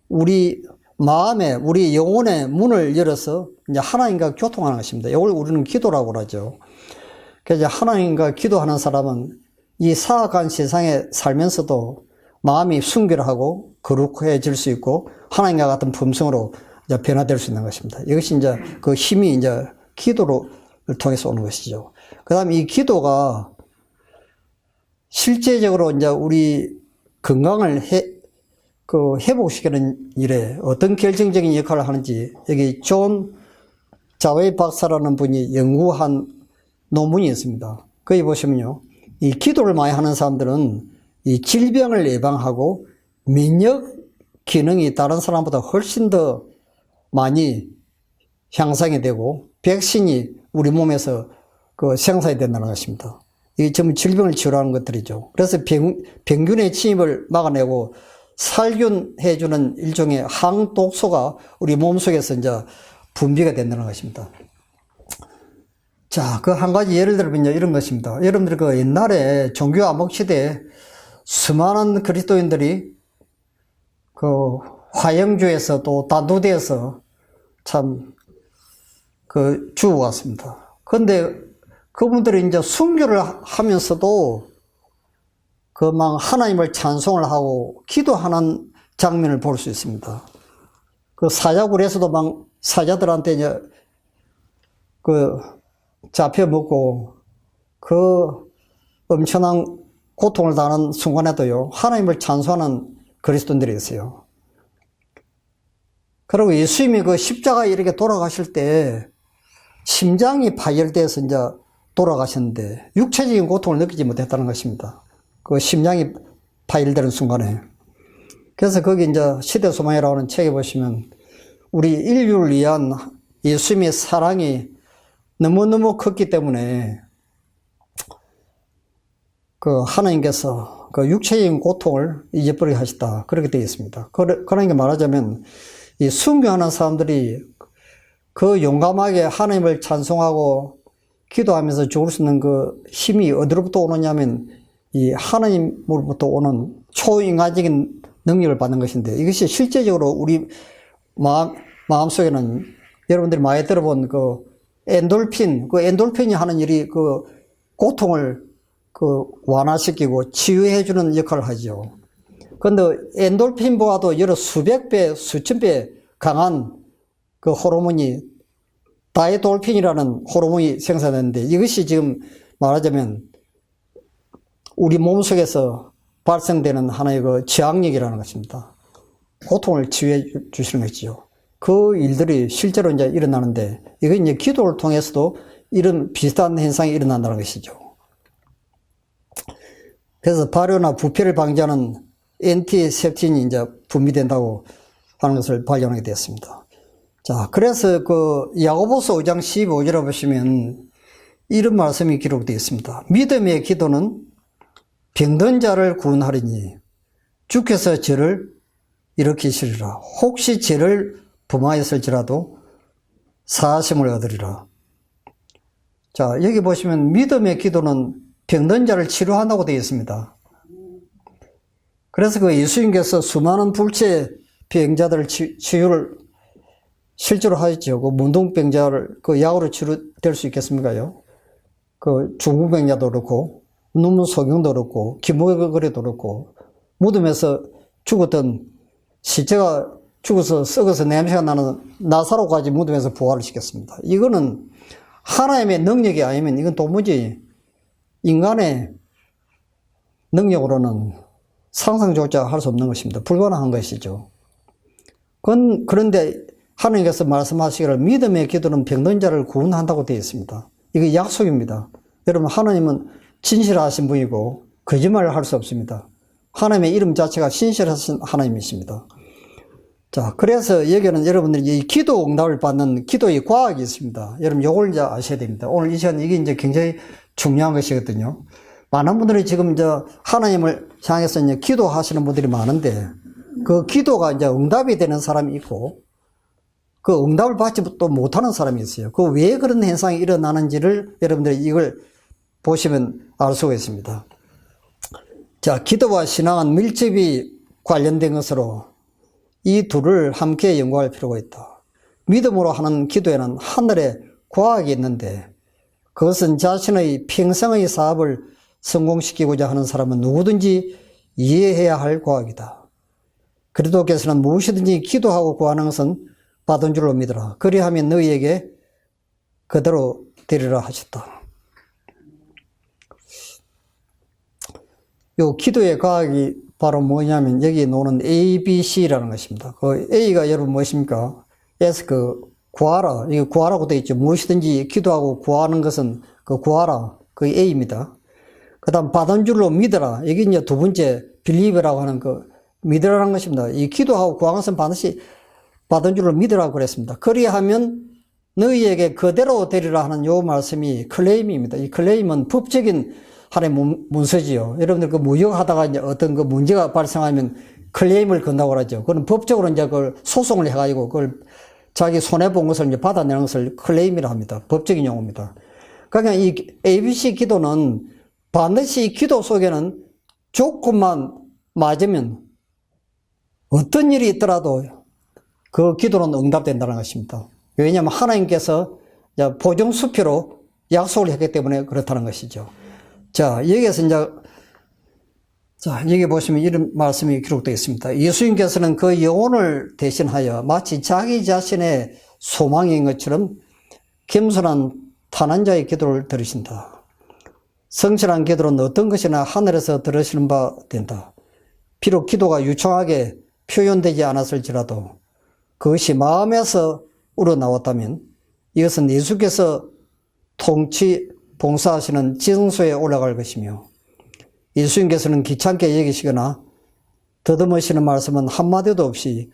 우리 마음에, 우리 영혼의 문을 열어서 이제 하나님과 교통하는 것입니다. 이걸 우리는 기도라고 그러죠. 그래서 하나님과 기도하는 사람은 이 사악한 세상에 살면서도 마음이 순결하고 거룩해질 수 있고 하나님과 같은 품성으로 이제 변화될 수 있는 것입니다. 이것이 이제 그 힘이 이제 기도를 통해서 오는 것이죠. 그 다음에 이 기도가 실제적으로 이제 우리 건강을 회복시키는 일에 어떤 결정적인 역할을 하는지 여기 존 자웨이 박사라는 분이 연구한 논문이 있습니다. 거기 보시면요. 이 기도를 많이 하는 사람들은 이 질병을 예방하고免疫기능이 다른 사람보다 훨씬 더 많이 향상이 되고 백신이 우리 몸에서 생산이 된다는 것입니다. 이게 전부 질병을 치료하는 것들이죠. 그래서 병균의 침입을 막아내고 살균해주는 일종의 항독소가 우리 몸속에서 이제 분비가 된다는 것입니다. 자, 한 가지 예를 들면 이런 것입니다. 여러분들 옛날에 종교 암흑 시대에 수많은 그리스도인들이 화영주에서 또 단두대에서 참 죽어갔습니다. 그런데 그분들이 이제 순교를 하면서도 막 하나님을 찬송을 하고 기도하는 장면을 볼 수 있습니다. 사자굴에서도 막 사자들한테 이제 잡혀 먹고 엄청난 고통을 당하는 순간에도요, 하나님을 찬송하는 그리스도인들이 있어요. 그리고 예수님이 십자가에 이렇게 돌아가실 때 심장이 파열돼서 이제 돌아가셨는데 육체적인 고통을 느끼지 못했다는 것입니다. 심장이 파열되는 순간에. 그래서 거기 이제 시대소망이라고 하는 책에 보시면 우리 인류를 위한 예수님의 사랑이 너무너무 컸기 때문에 하나님께서 육체적인 고통을 잊어버리게 하셨다. 그렇게 되어 있습니다. 그러니까 말하자면 이 순교하는 사람들이 용감하게 하나님을 찬송하고 기도하면서 죽을 수 있는 힘이 어디로부터 오느냐면 이 하나님으로부터 오는 초인간적인 능력을 받는 것인데 이것이 실제적으로 우리 마음속에는 여러분들이 많이 들어본 엔돌핀이 하는 일이 고통을 완화시키고 치유해주는 역할을 하죠. 그런데 엔돌핀보다도 여러 수백 배, 수천 배 강한 호르몬이 다이돌핀이라는 호르몬이 생산되는데 이것이 지금 말하자면 우리 몸속에서 발생되는 하나의 저항력이라는 것입니다. 고통을 치유해 주시는 것이죠. 그 일들이 실제로 이제 일어나는데 이건 이제 기도를 통해서도 이런 비슷한 현상이 일어난다는 것이죠. 그래서 발효나 부패를 방지하는 엔티셉틴이 이제 분비된다고 하는 것을 발견하게 되었습니다. 자, 그래서 야고보서 5장 15절에 보시면 이런 말씀이 기록되어 있습니다. 믿음의 기도는 병든 자를 구원하리니 주께서 저를 일으키시리라. 혹시 죄를 범하였을지라도 사하심을 얻으리라. 자, 여기 보시면 믿음의 기도는 병든 자를 치료한다고 되어 있습니다. 그래서 그 예수님께서 수많은 불체 병자들 치유를 실제로 하셨죠. 그 문둥병자를 그 약으로 치료될 수 있겠습니까요? 그 중풍병자도 그렇고, 눈물 소경도 그렇고, 기모거리도 그렇고, 무덤에서 죽었던 시체가 죽어서 썩어서 냄새가 나는 나사로까지 무덤에서 부활을 시켰습니다. 이거는 하나님의 능력이 아니면 이건 도무지 인간의 능력으로는 상상조차 할 수 없는 것입니다. 불가능한 것이죠. 그런데 하나님께서 말씀하시기를 믿음의 기도는 병든 자를 구원한다고 되어 있습니다. 이게 약속입니다. 여러분, 하나님은 진실하신 분이고 거짓말을 할 수 없습니다. 하나님의 이름 자체가 신실하신 하나님이십니다. 자, 그래서 여기는 여러분들이 이 기도 응답을 받는 기도의 과학이 있습니다. 여러분, 요걸 이제 아셔야 됩니다. 오늘 이 시간 이게 이제 굉장히 중요한 것이거든요. 많은 분들이 지금 이제 하나님을 향해서 이제 기도하시는 분들이 많은데, 그 기도가 이제 응답이 되는 사람이 있고, 그 응답을 받지 또 못하는 사람이 있어요. 그 왜 그런 현상이 일어나는지를 여러분들이 이걸 보시면 알 수가 있습니다. 자, 기도와 신앙은 밀접히 관련된 것으로 이 둘을 함께 연구할 필요가 있다. 믿음으로 하는 기도에는 하늘의 과학이 있는데, 그것은 자신의 평생의 사업을 성공시키고자 하는 사람은 누구든지 이해해야 할 과학이다. 그리스도께서는 무엇이든지 기도하고 구하는 것은 받은 줄로 믿으라. 그리하면 너희에게 그대로 되리라 하셨다. 요 기도의 과학이 바로 뭐냐면 여기 나오는 A, B, C라는 것입니다. 그 A가 여러분 무엇입니까? S, 구하라. 이거 구하라고 되어 있죠. 무엇이든지 기도하고 구하는 것은 그 구하라. 그 A입니다. 그 다음 받은 줄로 믿어라. 이게 이제 두 번째 believe라고 하는 그 믿으라는 것입니다. 이 기도하고 구하는 것은 반드시 받은 줄로 믿으라고 그랬습니다. 그리하면 너희에게 그대로 되리라 하는 요 말씀이 클레임입니다. 이 클레임은 법적인 하나의 문서지요. 여러분들 그 무역하다가 이제 어떤 그 문제가 발생하면 클레임을 건다고 그러죠. 그건 법적으로 이제 그걸 소송을 해가지고 그걸 자기 손해본 것을 이제 받아내는 것을 클레임이라 합니다. 법적인 용어입니다. 그러니까 이 ABC 기도는 반드시 이 기도 속에는 조건만 맞으면 어떤 일이 있더라도 그 기도는 응답된다는 것입니다. 왜냐하면 하나님께서 보증수표로 약속을 했기 때문에 그렇다는 것이죠. 자, 여기에서 이제, 여기 보시면 이런 말씀이 기록되어 있습니다. 예수님께서는 그 영혼을 대신하여 마치 자기 자신의 소망인 것처럼 겸손한 탄환자의 기도를 들으신다. 성실한 기도는 어떤 것이나 하늘에서 들으시는 바 된다. 비록 기도가 유창하게 표현되지 않았을지라도 그것이 마음에서 우러나왔다면 이것은 예수께서 봉사하시는 지성소에 올라갈 것이며, 예수님께서는 귀찮게 여기시거나 더듬으시는 말씀은 한마디도 없이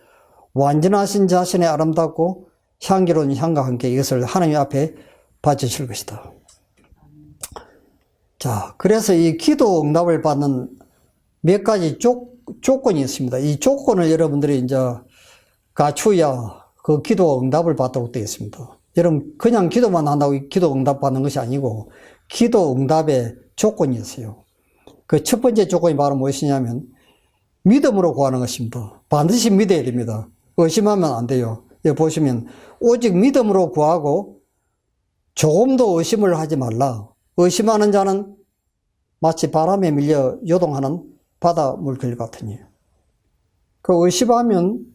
완전하신 자신의 아름답고 향기로운 향과 함께 이것을 하나님 앞에 바치실 것이다. 자, 그래서 이 기도 응답을 받는 몇 가지 조건이 있습니다. 이 조건을 여러분들이 이제 갖추어야 그 기도 응답을 받도록 되어 있습니다. 여러분, 그냥 기도만 한다고 기도 응답 받는 것이 아니고 기도 응답의 조건이 있어요. 그 첫 번째 조건이 바로 무엇이냐면 믿음으로 구하는 것입니다. 반드시 믿어야 됩니다. 의심하면 안 돼요. 여기 보시면 오직 믿음으로 구하고 조금도 의심을 하지 말라. 의심하는 자는 마치 바람에 밀려 요동하는 바다 물결 같으니. 그 의심하면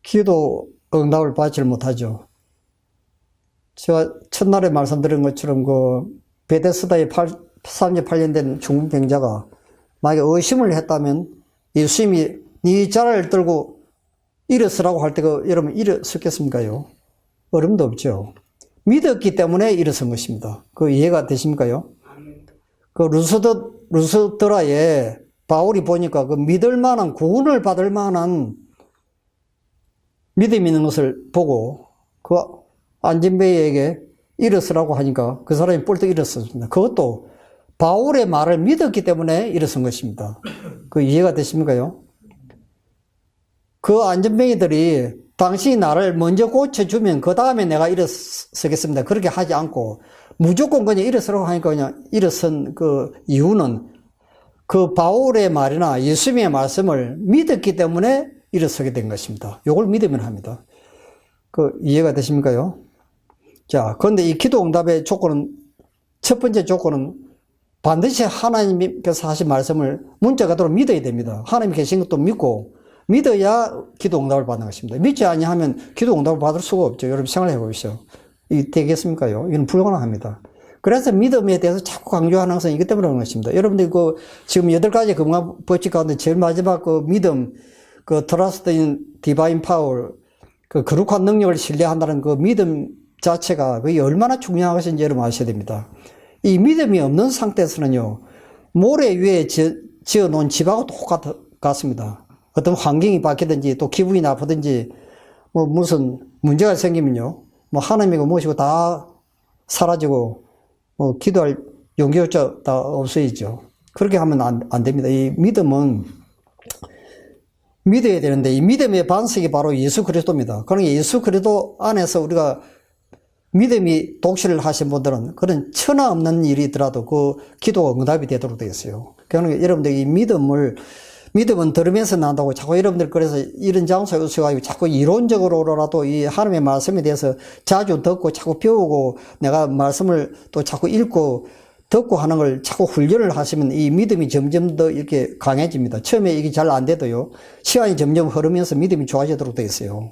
기도 응답을 받지 못하죠. 제가 첫날에 말씀드린 것처럼 그 베데스다의 38년 된 중풍병자가 만약에 의심을 했다면 예수님이 네 자를 들고 일어서라고 할 때 여러분 일어섰겠습니까요? 어림도 없죠. 믿었기 때문에 일어선 것입니다. 그 이해가 되십니까요? 그 루스드라에 바울이 보니까 그 믿을 만한 구원을 받을 만한 믿음 있는 것을 보고 그 안진뱅이에게 일어서라고 하니까 그 사람이 뻘떡 일어섰습니다. 그것도 바울의 말을 믿었기 때문에 일어선 것입니다. 그 이해가 되십니까요? 그 안진뱅이들이 당신이 나를 먼저 고쳐주면 그 다음에 내가 일어서겠습니다. 그렇게 하지 않고 무조건 그냥 일어서라고 하니까 그냥 일어선 그 이유는 그 바울의 말이나 예수님의 말씀을 믿었기 때문에 일어서게 된 것입니다. 이걸 믿으면 합니다. 그 이해가 되십니까요? 자, 그런데 이 기도 응답의 조건은, 첫 번째 조건은 반드시 하나님께서 하신 말씀을 문자 그대로 믿어야 됩니다. 하나님이 계신 것도 믿고 믿어야 기도 응답을 받는 것입니다. 믿지 아니하면 기도 응답을 받을 수가 없죠. 여러분 생각해 보십시오. 이 되겠습니까요? 이건 불가능합니다. 그래서 믿음에 대해서 자꾸 강조하는 것은 이것 때문에 그런 것입니다. 여러분들 그 지금 8가지 건강 법칙 가운데 제일 마지막 그 믿음, 그 trust in divine power, 그 거룩한 능력을 신뢰한다는 그 믿음 자체가 그게 얼마나 중요한 것인지 여러분 아셔야 됩니다. 이 믿음이 없는 상태에서는요, 모래 위에 지어 놓은 집하고 똑같습니다. 어떤 환경이 바뀌든지 또 기분이 나쁘든지 뭐 무슨 문제가 생기면요, 뭐 하나님이고 무엇이고 다 사라지고 뭐 기도할 용기조차 다 없어지죠. 그렇게 하면 안 됩니다. 이 믿음은 믿어야 되는데 이 믿음의 반석이 바로 예수 그리스도입니다. 그러니까 예수 그리스도 안에서 우리가 믿음이 독실을 하신 분들은 그런 천하 없는 일이 있더라도 그 기도가 응답이 되도록 되어 있어요. 그러니까 여러분들 이 믿음은 들으면서 난다고 자꾸 여러분들 그래서 이런 장소에 오셔가지고 자꾸 이론적으로라도 이 하나님의 말씀에 대해서 자주 듣고 자꾸 배우고 내가 말씀을 또 자꾸 읽고 듣고 하는 걸 자꾸 훈련을 하시면 이 믿음이 점점 더 이렇게 강해집니다. 처음에 이게 잘 안 돼도요, 시간이 점점 흐르면서 믿음이 좋아지도록 되어 있어요.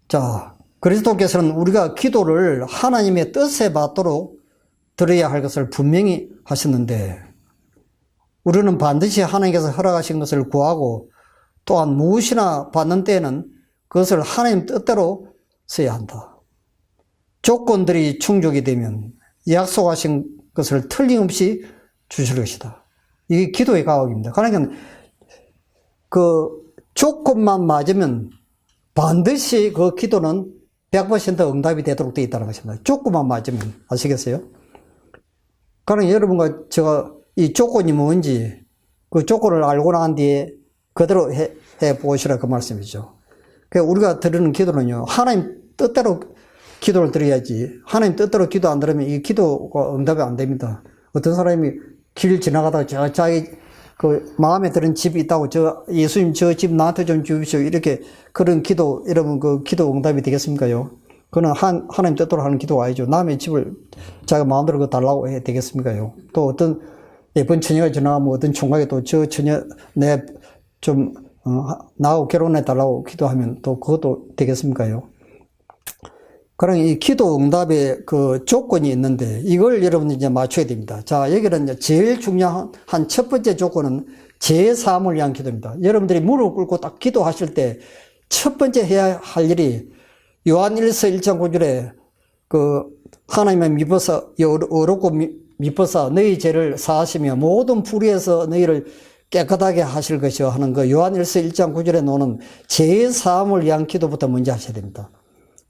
자, 그리스도께서는 우리가 기도를 하나님의 뜻에 맞도록 들어야 할 것을 분명히 하셨는데 우리는 반드시 하나님께서 허락하신 것을 구하고 또한 무엇이나 받는 때에는 그것을 하나님 뜻대로 써야 한다. 조건들이 충족이 되면 약속하신 것을 틀림없이 주실 것이다. 이게 기도의 과학입니다. 그러니까 그 조건만 맞으면 반드시 그 기도는 100% 응답이 되도록 되어 있다는 것입니다. 조건만 맞으면. 아시겠어요? 그러니까 여러분과 제가 이 조건이 뭔지 그 조건을 알고 난 뒤에 그대로 해 보시라 그 말씀이죠. 그러니까 우리가 드리는 기도는요, 하나님 뜻대로 기도를 드려야지 하나님 뜻대로 기도 안 들으면 이 기도가 응답이 안 됩니다. 어떤 사람이 길 지나가다가 자기 그 마음에 드는 집이 있다고 예수님 저 집 나한테 좀 주십시오. 이렇게 그런 기도, 여러분 그 기도 응답이 되겠습니까요? 그는 하나님 뜻대로 하는 기도가 아니죠. 남의 집을 자기 마음대로 그 달라고 해 되겠습니까요? 또 어떤 예쁜 처녀가 지나가면 어떤 총각이 또 저 처녀 나하고 결혼해 달라고 기도하면 또 그것도 되겠습니까요? 그러니 이 기도 응답의 그 조건이 있는데 이걸 여러분이 이제 맞춰야 됩니다. 자, 여기는 이제 제일 중요한 첫 번째 조건은 제3을 위한 기도입니다. 여러분들이 무릎 꿇고 딱 기도하실 때 첫 번째 해야 할 일이 요한일서 1장 9절에 그 하나님의 미법사 어렵고 미법사 너희 죄를 사하시며 모든 불의에서 너희를 깨끗하게 하실 것이요 하는 그 요한일서 1장 9절에 나오는 제3을 위한 기도부터 먼저 하셔야 됩니다.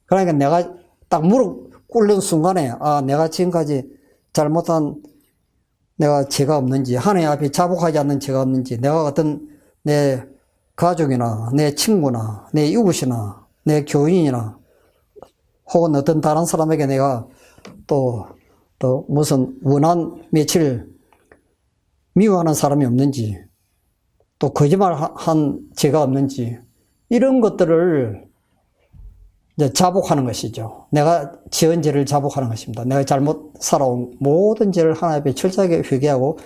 그러니까 내가 딱 무릎 꿇는 순간에 내가 지금까지 잘못한 내가 죄가 없는지 하나님 앞에 자복하지 않는 죄가 없는지 내가 어떤 내 가족이나 내 친구나 내 이웃이나 내 교인이나 혹은 어떤 다른 사람에게 내가 또 무슨 원한 며칠 미워하는 사람이 없는지 또 거짓말한 죄가 없는지 이런 것들을 이제 자복하는 것이죠. 내가 지은 죄를 자복하는 것입니다. 내가 잘못 살아온 모든 죄를 하나님 앞에 철저하게 회개하고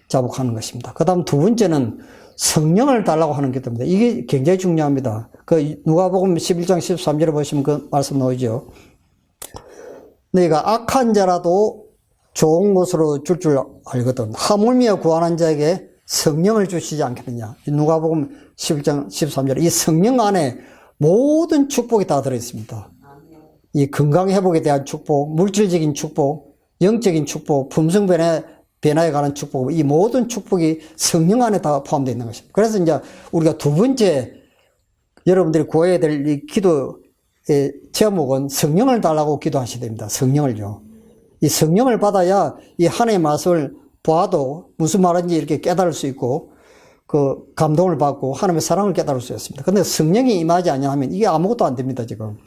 자복하는 것입니다. 그 다음 두 번째는 성령을 달라고 하는 기도입니다. 이게 굉장히 중요합니다. 그 누가복음 11장 13절에 보시면 그 말씀 나오죠. 너희가 악한 자라도 좋은 것으로 줄 알거든. 하물며 구하는 자에게 성령을 주시지 않겠느냐. 누가복음 11장 13절. 이 성령 안에 모든 축복이 다 들어있습니다. 이 건강 회복에 대한 축복, 물질적인 축복, 영적인 축복, 품성 변화에 관한 축복, 이 모든 축복이 성령 안에 다 포함되어 있는 것입니다. 그래서 이제 우리가 두 번째 여러분들이 구해야 될 이 기도의 제목은 성령을 달라고 기도하셔야 됩니다. 성령을요. 이 성령을 받아야 이 하나님의 말씀을 봐도 무슨 말인지 이렇게 깨달을 수 있고 그 감동을 받고 하나님의 사랑을 깨달을 수 있습니다. 근데 성령이 임하지 않냐 하면 이게 아무것도 안 됩니다, 지금.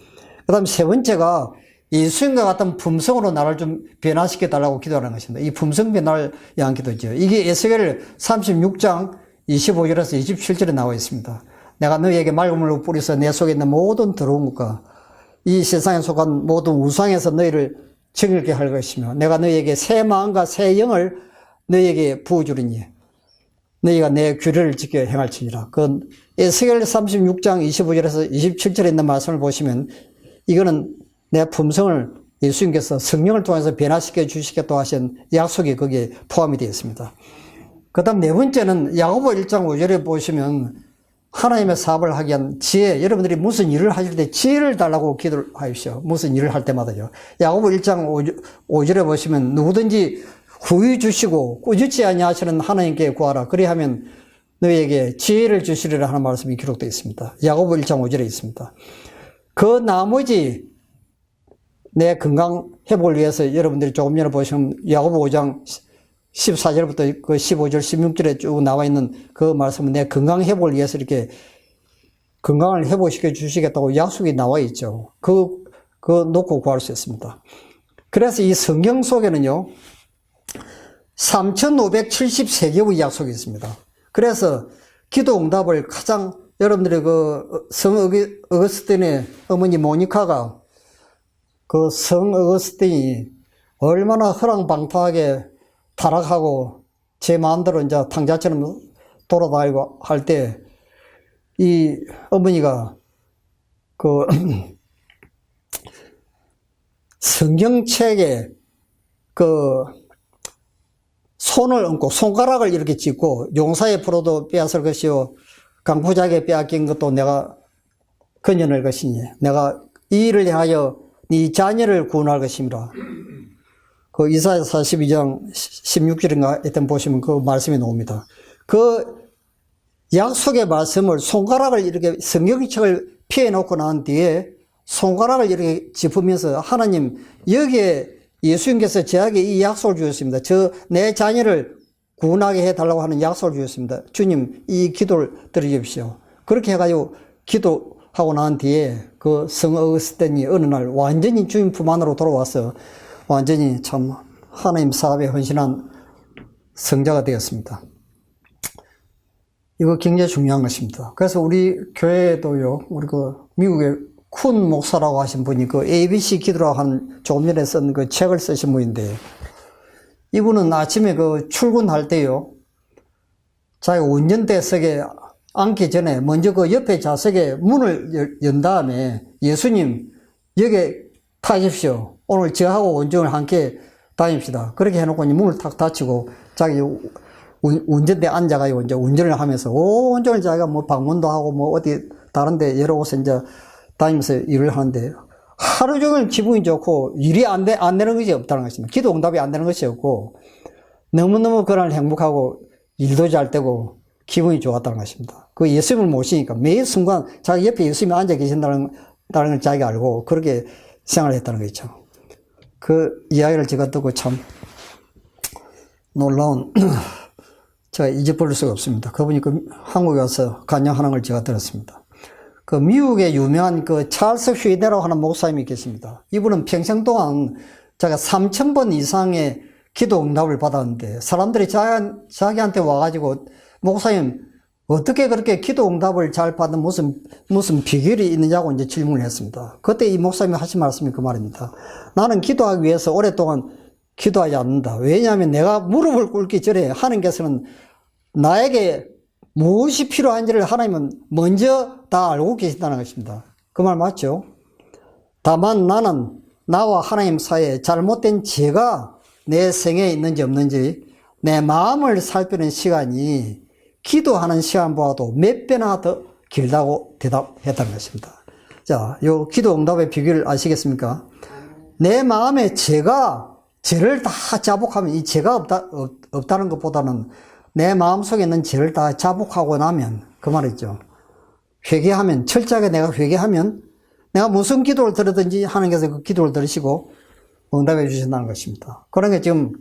그 다음에 세 번째가 예수님과 같은 품성으로 나를 좀 변화시켜 달라고 기도하는 것입니다. 이 품성 변화를 위한 기도죠. 이게 에스겔 36장 25절에서 27절에 나와 있습니다. 내가 너희에게 맑은 물로 뿌려서 내 속에 있는 모든 더러운 것과 이 세상에 속한 모든 우상에서 너희를 정결케 할 것이며 내가 너희에게 새 마음과 새 영을 너희에게 부어주리니 너희가 내 규례를 지켜 행할지니라. 그건 에스겔 36장 25절에서 27절에 있는 말씀을 보시면 이거는 내 품성을 예수님께서 성령을 통해서 변화시켜 주시겠다고 하신 약속이 거기에 포함이 되어 있습니다. 그 다음 네 번째는 야고보 1장 5절에 보시면 하나님의 사업을 하기 위한 지혜, 여러분들이 무슨 일을 하실 때 지혜를 달라고 기도를 하십시오. 무슨 일을 할 때마다요. 야고보 1장 5절에 보시면 누구든지 후히 주시고 꾸짖지 아니하시는 하나님께 구하라. 그리하면 너희에게 지혜를 주시리라 하는 말씀이 기록되어 있습니다. 야고보 1장 5절에 있습니다. 그 나머지 내 건강 회복을 위해서 여러분들이 조금 전에 보시면 야고보 5장 14절부터 그 15절, 16절에 쭉 나와 있는 그 말씀은 내 건강 회복을 위해서 이렇게 건강을 회복시켜 주시겠다고 약속이 나와 있죠. 그거 놓고 구할 수 있습니다. 그래서 이 성경 속에는요, 3,573개의 약속이 있습니다. 그래서 기도 응답을 가장 여러분들이 그 성 어거스틴의 어머니 모니카가 그 성 어거스틴이 얼마나 허랑방탕하게 타락하고 제 마음대로 이제 탕자처럼 돌아다니고 할 때 이 어머니가 그 성경책에 그 손을 얹고 손가락을 이렇게 짚고 용사의 포로도 빼앗을 것이요 강포자에게 빼앗긴 것도 내가 건져낼 것이니 내가 이 일을 향하여 네 자녀를 구원할 것입니다. 그 이사야 42장 16절인가 일단 보시면 그 말씀이 나옵니다. 그 약속의 말씀을 손가락을 이렇게 성경책을 피해놓고 난 뒤에 손가락을 이렇게 짚으면서 하나님 여기에 예수님께서 저에게 이 약속을 주셨습니다. 내 자녀를 구원하게 해달라고 하는 약속을 주셨습니다. 주님 이 기도를 들어주십시오. 그렇게 해가지고 기도하고 난 뒤에 그 성 어거스틴이 어느 날 완전히 주님 품 안으로 돌아와서 완전히 참 하나님 사업에 헌신한 성자가 되었습니다. 이거 굉장히 중요한 것입니다. 그래서 우리 교회도요, 우리 그 미국의 쿤 목사라고 하신 분이 그 ABC 기도라고 하는 조금 전에 쓴 그 책을 쓰신 분인데, 이분은 아침에 그 출근할 때요, 자기가 운전대석에 앉기 전에 먼저 그 옆에 좌석에 문을 연 다음에 예수님, 여기 타십시오. 오늘 저하고 운전을 함께 다닙시다. 그렇게 해놓고 문을 탁 닫히고 자기 운전대에 앉아가지고 이제 운전을 하면서 온종일 자기가 뭐 방문도 하고 뭐 어디 다른데 여러 곳에 이제 다니면서 일을 하는데 하루 종일 기분이 좋고 일이 안 되는 것이 없다는 것입니다. 기도 응답이 안 되는 것이 없고 너무너무 그날 행복하고 일도 잘 되고 기분이 좋았다는 것입니다. 그 예수님을 모시니까 매일 순간 자기 옆에 예수님이 앉아 계신다는 걸 자기가 알고 그렇게 생활을 했다는 거죠. 그 이야기를 제가 듣고 참 놀라운 제가 잊어버릴 수가 없습니다. 그분이 그 한국에 와서 간증하는 걸 제가 들었습니다. 그 미국의 유명한 그 찰스 휘데라고 하는 목사님이 계십니다. 이분은 평생 동안 제가 3,000번 이상의 기도 응답을 받았는데 사람들이 자기한테 와가지고 목사님 어떻게 그렇게 기도 응답을 잘 받는 무슨 비결이 있느냐고 이제 질문을 했습니다. 그때 이 목사님이 하신 말씀이 그 말입니다. 나는 기도하기 위해서 오랫동안 기도하지 않는다. 왜냐하면 내가 무릎을 꿇기 전에 하나님께서는 나에게 무엇이 필요한지를 하나님은 먼저 다 알고 계신다는 것입니다. 그 말 맞죠? 다만 나는 나와 하나님 사이에 잘못된 죄가 내 생에 있는지 없는지 내 마음을 살피는 시간이 기도하는 시간보다도 몇 배나 더 길다고 대답했다는 것입니다. 자, 요 기도 응답의 비결을 아시겠습니까? 내 마음에 죄를 다 자복하면 이 죄가 없다는 것보다는 내 마음속에 있는 죄를 다 자복하고 나면 그 말이죠. 회개하면 철저하게 내가 회개하면 내가 무슨 기도를 드리든지 하나님께서 그 기도를 들으시고 응답해 주신다는 것입니다. 그러니까 지금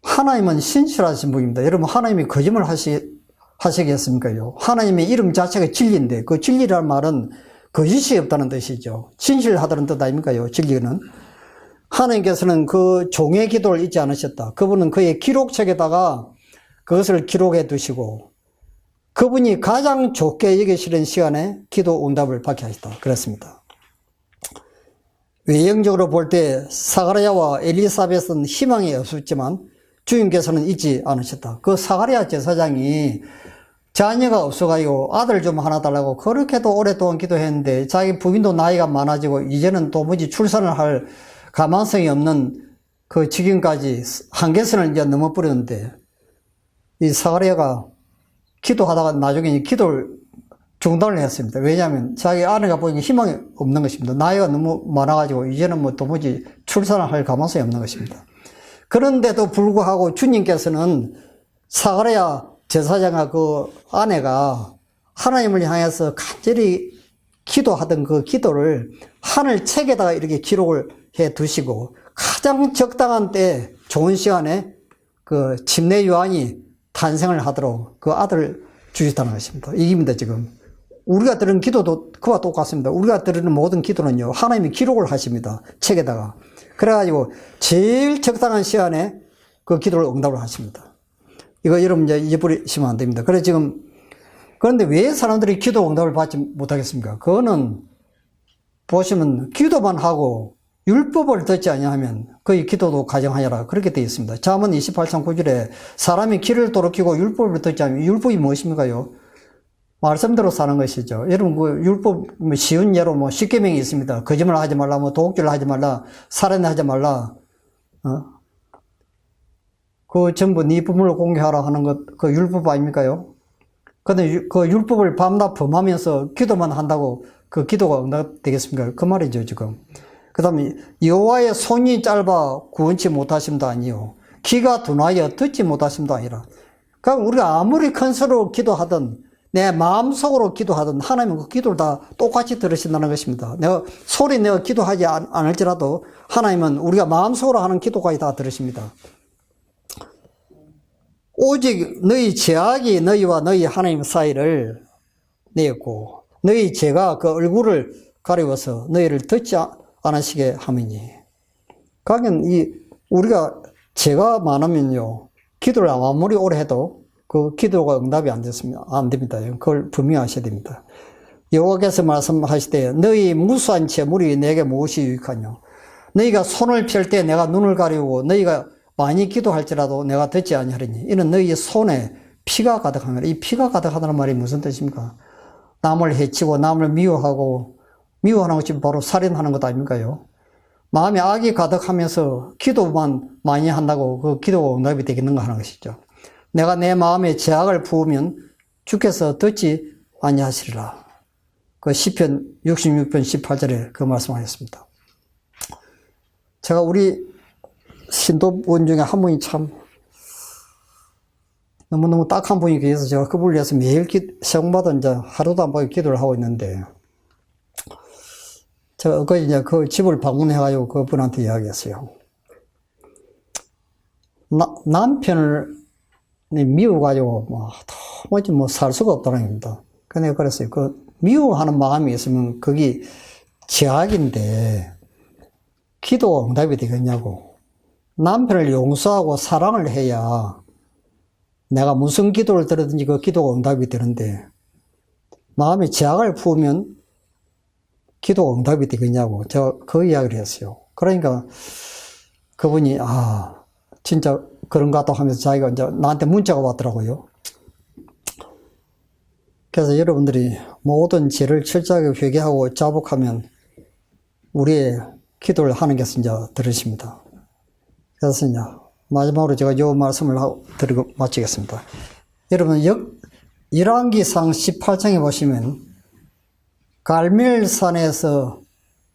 하나님은 신실하신 분입니다. 여러분 하나님이 거짓말 하시겠습니까요? 하나님의 이름 자체가 진리인데 그 진리라는 말은 거짓이 없다는 뜻이죠. 진실하다는 뜻 아닙니까요? 진리는. 하나님께서는 그 종의 기도를 잊지 않으셨다. 그분은 그의 기록책에다가 그것을 기록해 두시고 그분이 가장 좋게 여기시는 시간에 기도 응답을 받게 하셨다. 그렇습니다. 외형적으로 볼 때 사가랴와 엘리사벳은 희망이 없었지만 주님께서는 잊지 않으셨다. 그 사가랴 제사장이 자녀가 없어가지고 아들 좀 하나 달라고 그렇게도 오랫동안 기도했는데 자기 부인도 나이가 많아지고 이제는 도무지 출산을 할 가망성이 없는 그 지경까지 한계선을 이제 넘어버렸는데 이 사가랴가 기도하다가 나중에 기도를 중단을 했습니다. 왜냐하면 자기 아내가 보니까 희망이 없는 것입니다. 나이가 너무 많아가지고 이제는 뭐 도무지 출산을 할 가망성이 없는 것입니다. 그런데도 불구하고 주님께서는 사가랴 제사장과 그 아내가 하나님을 향해서 간절히 기도하던 그 기도를 하늘 책에다가 이렇게 기록을 해 두시고 가장 적당한 때 좋은 시간에 그 침례 요한이 탄생을 하도록 그 아들을 주셨다는 것입니다. 이깁니다, 지금. 우리가 드리는 기도도 그와 똑같습니다. 우리가 드리는 모든 기도는요, 하나님이 기록을 하십니다. 책에다가. 그래가지고 제일 적당한 시간에 그 기도를 응답을 하십니다. 이거 여러분 이제 잊어버리시면 안 됩니다. 그런데 왜 사람들이 기도 응답을 받지 못하겠습니까? 그거는 보시면 기도만 하고 율법을 듣지 아니하면 그의 기도도 가정하여라. 그렇게 되어 있습니다. 잠언 28장 9절에 사람이 길을 돌이키고 율법을 듣지 않으면 율법이 무엇입니까요? 말씀대로 사는 것이죠. 여러분 그 율법 쉬운 예로 뭐 십계명이 있습니다. 거짓말 하지 말라, 뭐 도둑질 하지 말라, 살인하지 말라. 그 전부 네 부모를 공개하라 하는 것, 그 율법 아닙니까요? 근데 그 율법을 밤낮 범하면서 기도만 한다고 그 기도가 응답되겠습니까? 그 말이죠, 지금. 그 다음에 여호와의 손이 짧아 구원치 못하심도 아니요 귀가 둔하여 듣지 못하심도 아니라. 그러니까 우리가 아무리 큰 소리로 기도하든 내 마음속으로 기도하든 하나님은 그 기도를 다 똑같이 들으신다는 것입니다. 내가 기도하지 않을지라도 하나님은 우리가 마음속으로 하는 기도까지 다 들으십니다. 오직 너희 죄악이 너희와 너희 하나님 사이를 내었고 너희 죄가 그 얼굴을 가리워서 너희를 듣지 않으시게 함이니. 그러니까 우리가 죄가 많으면요, 기도를 아무리 오래 해도 그 기도가 응답이 안 됩니다. 그걸 분명하셔야 됩니다. 여호와께서 말씀하시되 너희 무수한 재물이 내게 무엇이 유익하뇨? 너희가 손을 펼 때 내가 눈을 가리우고 너희가 많이 기도할지라도 내가 듣지 아니하리니 이는 너희 손에 피가 가득하니라. 이 피가 가득하다는 말이 무슨 뜻입니까? 남을 해치고 남을 미워하는 것이 바로 살인하는 것 아닙니까요? 마음에 악이 가득하면서 기도만 많이 한다고 그 기도가 응답이 되겠는가 하는 것이죠. 내가 내 마음에 죄악을 부으면 주께서 듣지 아니하시리라. 그 시편 66편 18절에 그 말씀하셨습니다. 제가 우리 신도분 중에 한 분이 참 너무너무 딱한 분이 계셔서 제가 그분을 위해서 매일 시험마다 이제 하루도 안 빠지고 기도를 하고 있는데, 제가 엊그제 이제 그 집을 방문해가지고 그분한테 이야기했어요. 남편을 미워가지고 도무지 살 수가 없다는 겁니다. 근데 그랬어요. 그 미워하는 마음이 있으면 그게 죄악인데 기도가 응답이 되겠냐고. 남편을 용서하고 사랑을 해야 내가 무슨 기도를 드리든지 그 기도가 응답이 되는데 마음에 죄악을 부으면 기도가 응답이 되겠냐고 제가 그 이야기를 했어요. 그러니까 그분이 진짜 그런가 또 하면서 자기가 이제 나한테 문자가 왔더라고요. 그래서 여러분들이 모든 죄를 철저하게 회개하고 자복하면 우리의 기도를 하는 것을 이제 들으십니다. 그래서 이제 마지막으로 제가 이 말씀을 드리고 마치겠습니다. 여러분, 열왕기상 18장에 보시면 갈멜산에서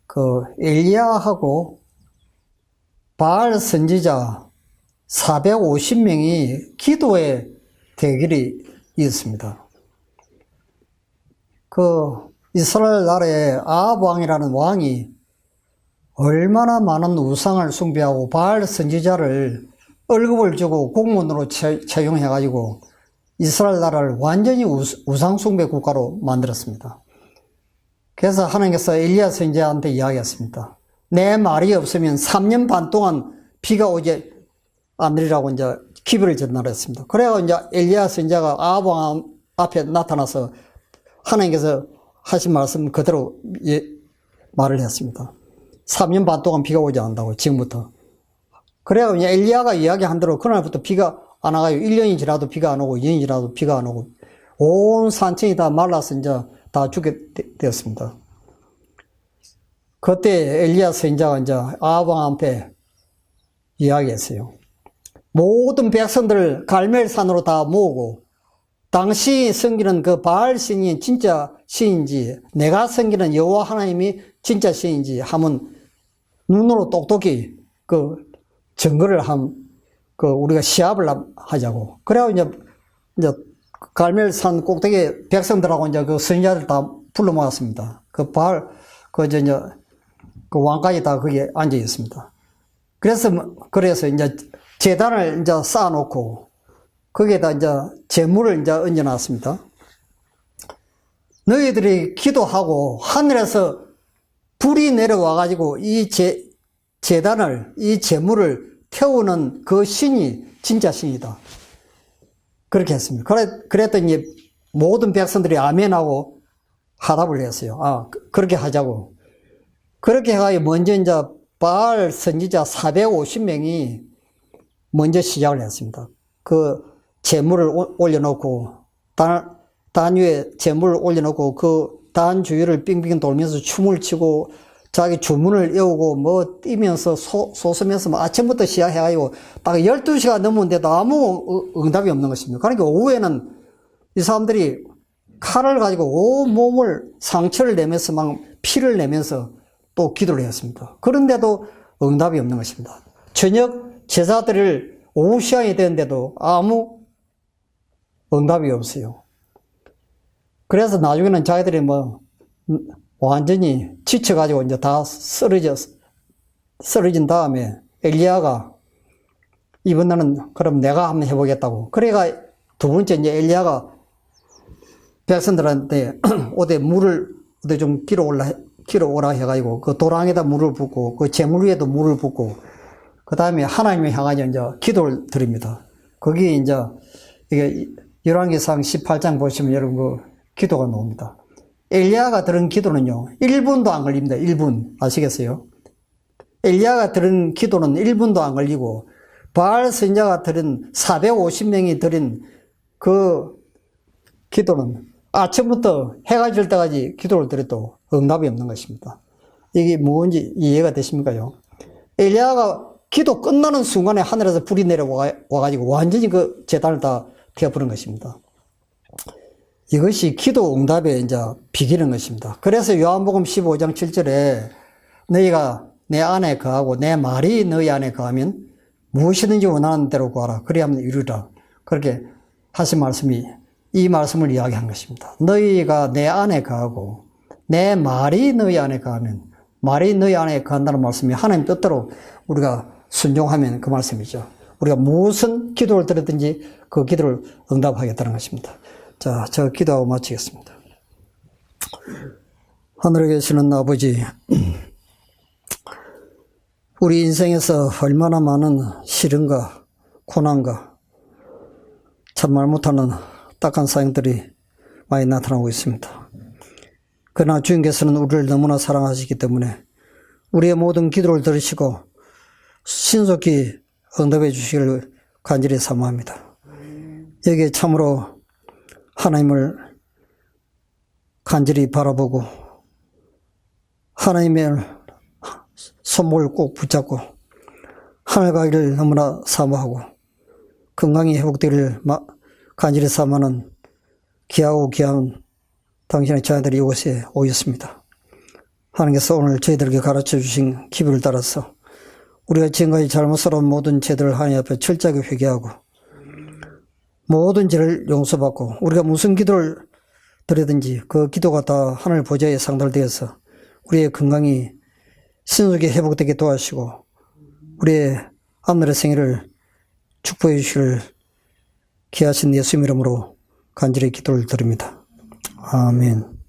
그 엘리야하고 바알 선지자 450명이 기도의 대결이 있었습니다. 그 이스라엘 나라의 아합 왕이라는 왕이 얼마나 많은 우상을 숭배하고 바알 선지자를 월급을 주고 공무원으로 채용해가지고 이스라엘 나라를 완전히 우상 숭배 국가로 만들었습니다. 그래서 하나님께서 엘리야 선지자한테 이야기했습니다. 내 말이 없으면 3년 반 동안 비가 오지 않으리라고 이제 기별을 전달했습니다. 그래서 이제 엘리야 선지자가 아합 왕 앞에 나타나서 하나님께서 하신 말씀 그대로 말을 했습니다. 3년 반 동안 비가 오지 않는다고, 지금부터. 그래야 이제 엘리야가 이야기한 대로 그날부터 비가 안 와가요. 1년이 지나도 비가 안 오고, 2년이 지나도 비가 안 오고, 온 산천이 다 말라서 이제 다 죽게 되었습니다. 그때 엘리야 선지자가 이제 아합 왕 앞에 이야기했어요. 모든 백성들을 갈멜산으로 다 모으고, 당시 섬기는 그 바알 신이 진짜 신인지, 내가 섬기는 여호와 하나님이 진짜 신인지 하면 눈으로 똑똑히 그 증거를 우리가 시합을 하자고. 그래야 이제 갈멜산 꼭대기 백성들하고 이제 그 선지자들 다 불러 모았습니다. 그 바알, 그 왕까지 다 거기에 앉아 있습니다. 그래서 이제 제단을 이제 쌓아놓고, 거기에다 이제 재물을 이제 얹어놨습니다. 너희들이 기도하고 하늘에서 불이 내려와가지고 이 제단을, 이 재물을 태우는 그 신이 진짜 신이다. 그렇게 했습니다. 그랬더니 모든 백성들이 아멘하고 화답을 했어요. 아, 그렇게 하자고. 그렇게 해가지고 먼저 이제 바알 선지자 450명이 먼저 시작을 했습니다. 그 재물을 올려놓고, 단 위에 재물을 올려놓고, 그 단 주위를 빙빙 돌면서 춤을 추고, 자기 주문을 외우고, 뭐, 뛰면서, 솟으면서, 아침부터 시작해가지고, 딱 12시가 넘었는데도 아무 응답이 없는 것입니다. 그러니까 오후에는 이 사람들이 칼을 가지고 온 몸을 상처를 내면서 막 피를 내면서 또 기도를 했습니다. 그런데도 응답이 없는 것입니다. 저녁 제사들을 오후 시간이 되는데도 아무 응답이 없어요. 그래서 나중에는 자기들이 완전히 지쳐가지고 이제 다 쓰러진 다음에 엘리야가 이번에는 그럼 내가 한번 해보겠다고. 그래가 두 번째 이제 엘리야가 백성들한테 어디 물을 어디 좀 길어 오라 해가지고 그 도랑에다 물을 붓고 그 재물 위에도 물을 붓고 그 다음에 하나님을 향하여 이제 기도를 드립니다. 거기 이제 이게 열왕기상 18장 보시면 여러분 그 기도가 나옵니다. 엘리야가 들은 기도는요 1분도 안 걸립니다. 1분 아시겠어요? 엘리야가 들은 기도는 1분도 안 걸리고 바알 선지자가 들은 450명이 드린 그 기도는 아침부터 해가 질 때까지 기도를 드려도 응답이 없는 것입니다. 이게 뭔지 이해가 되십니까요? 엘리야가 기도 끝나는 순간에 하늘에서 불이 내려와가지고 완전히 그 제단을 다 태워버린 것입니다. 이것이 기도 응답의 이제 비결인 것입니다. 그래서 요한복음 15장 7절에 너희가 내 안에 거하고 내 말이 너희 안에 거하면 무엇이든지 원하는 대로 구하라. 그리하면 이루리라. 그렇게 하신 말씀이 이 말씀을 이야기한 것입니다. 너희가 내 안에 거하고 내 말이 너희 안에 거하면, 말이 너희 안에 거한다는 말씀이 하나님 뜻대로 우리가 순종하면 그 말씀이죠. 우리가 무슨 기도를 드렸든지 그 기도를 응답하겠다는 것입니다. 자, 저 기도하고 마치겠습니다. 하늘에 계시는 아버지, 우리 인생에서 얼마나 많은 시련과 고난과 참말 못하는 딱한 사역들이 많이 나타나고 있습니다. 그러나 주님께서는 우리를 너무나 사랑하시기 때문에 우리의 모든 기도를 들으시고 신속히 응답해 주시기를 간절히 사모합니다. 여기에 참으로 하나님을 간절히 바라보고 하나님의 손목을 꼭 붙잡고 하늘 가기를 너무나 사모하고 건강이 회복되기를 간절히 사모하는 귀하고 귀한 당신의 자녀들이 이곳에 오셨습니다. 하나님께서 오늘 저희들에게 가르쳐 주신 기별을 따라서 우리가 지금까지 잘못스러운 모든 죄들을 하나님 앞에 철저하게 회개하고 모든 죄를 용서받고 우리가 무슨 기도를 드리든지 그 기도가 다 하늘 보좌에 상달되어서 우리의 건강이 신속히 회복되게 도와주시고 우리의 앞날의 생애를 축복해 주시기를 귀하신 예수님 이름으로 간절히 기도를 드립니다. 아멘.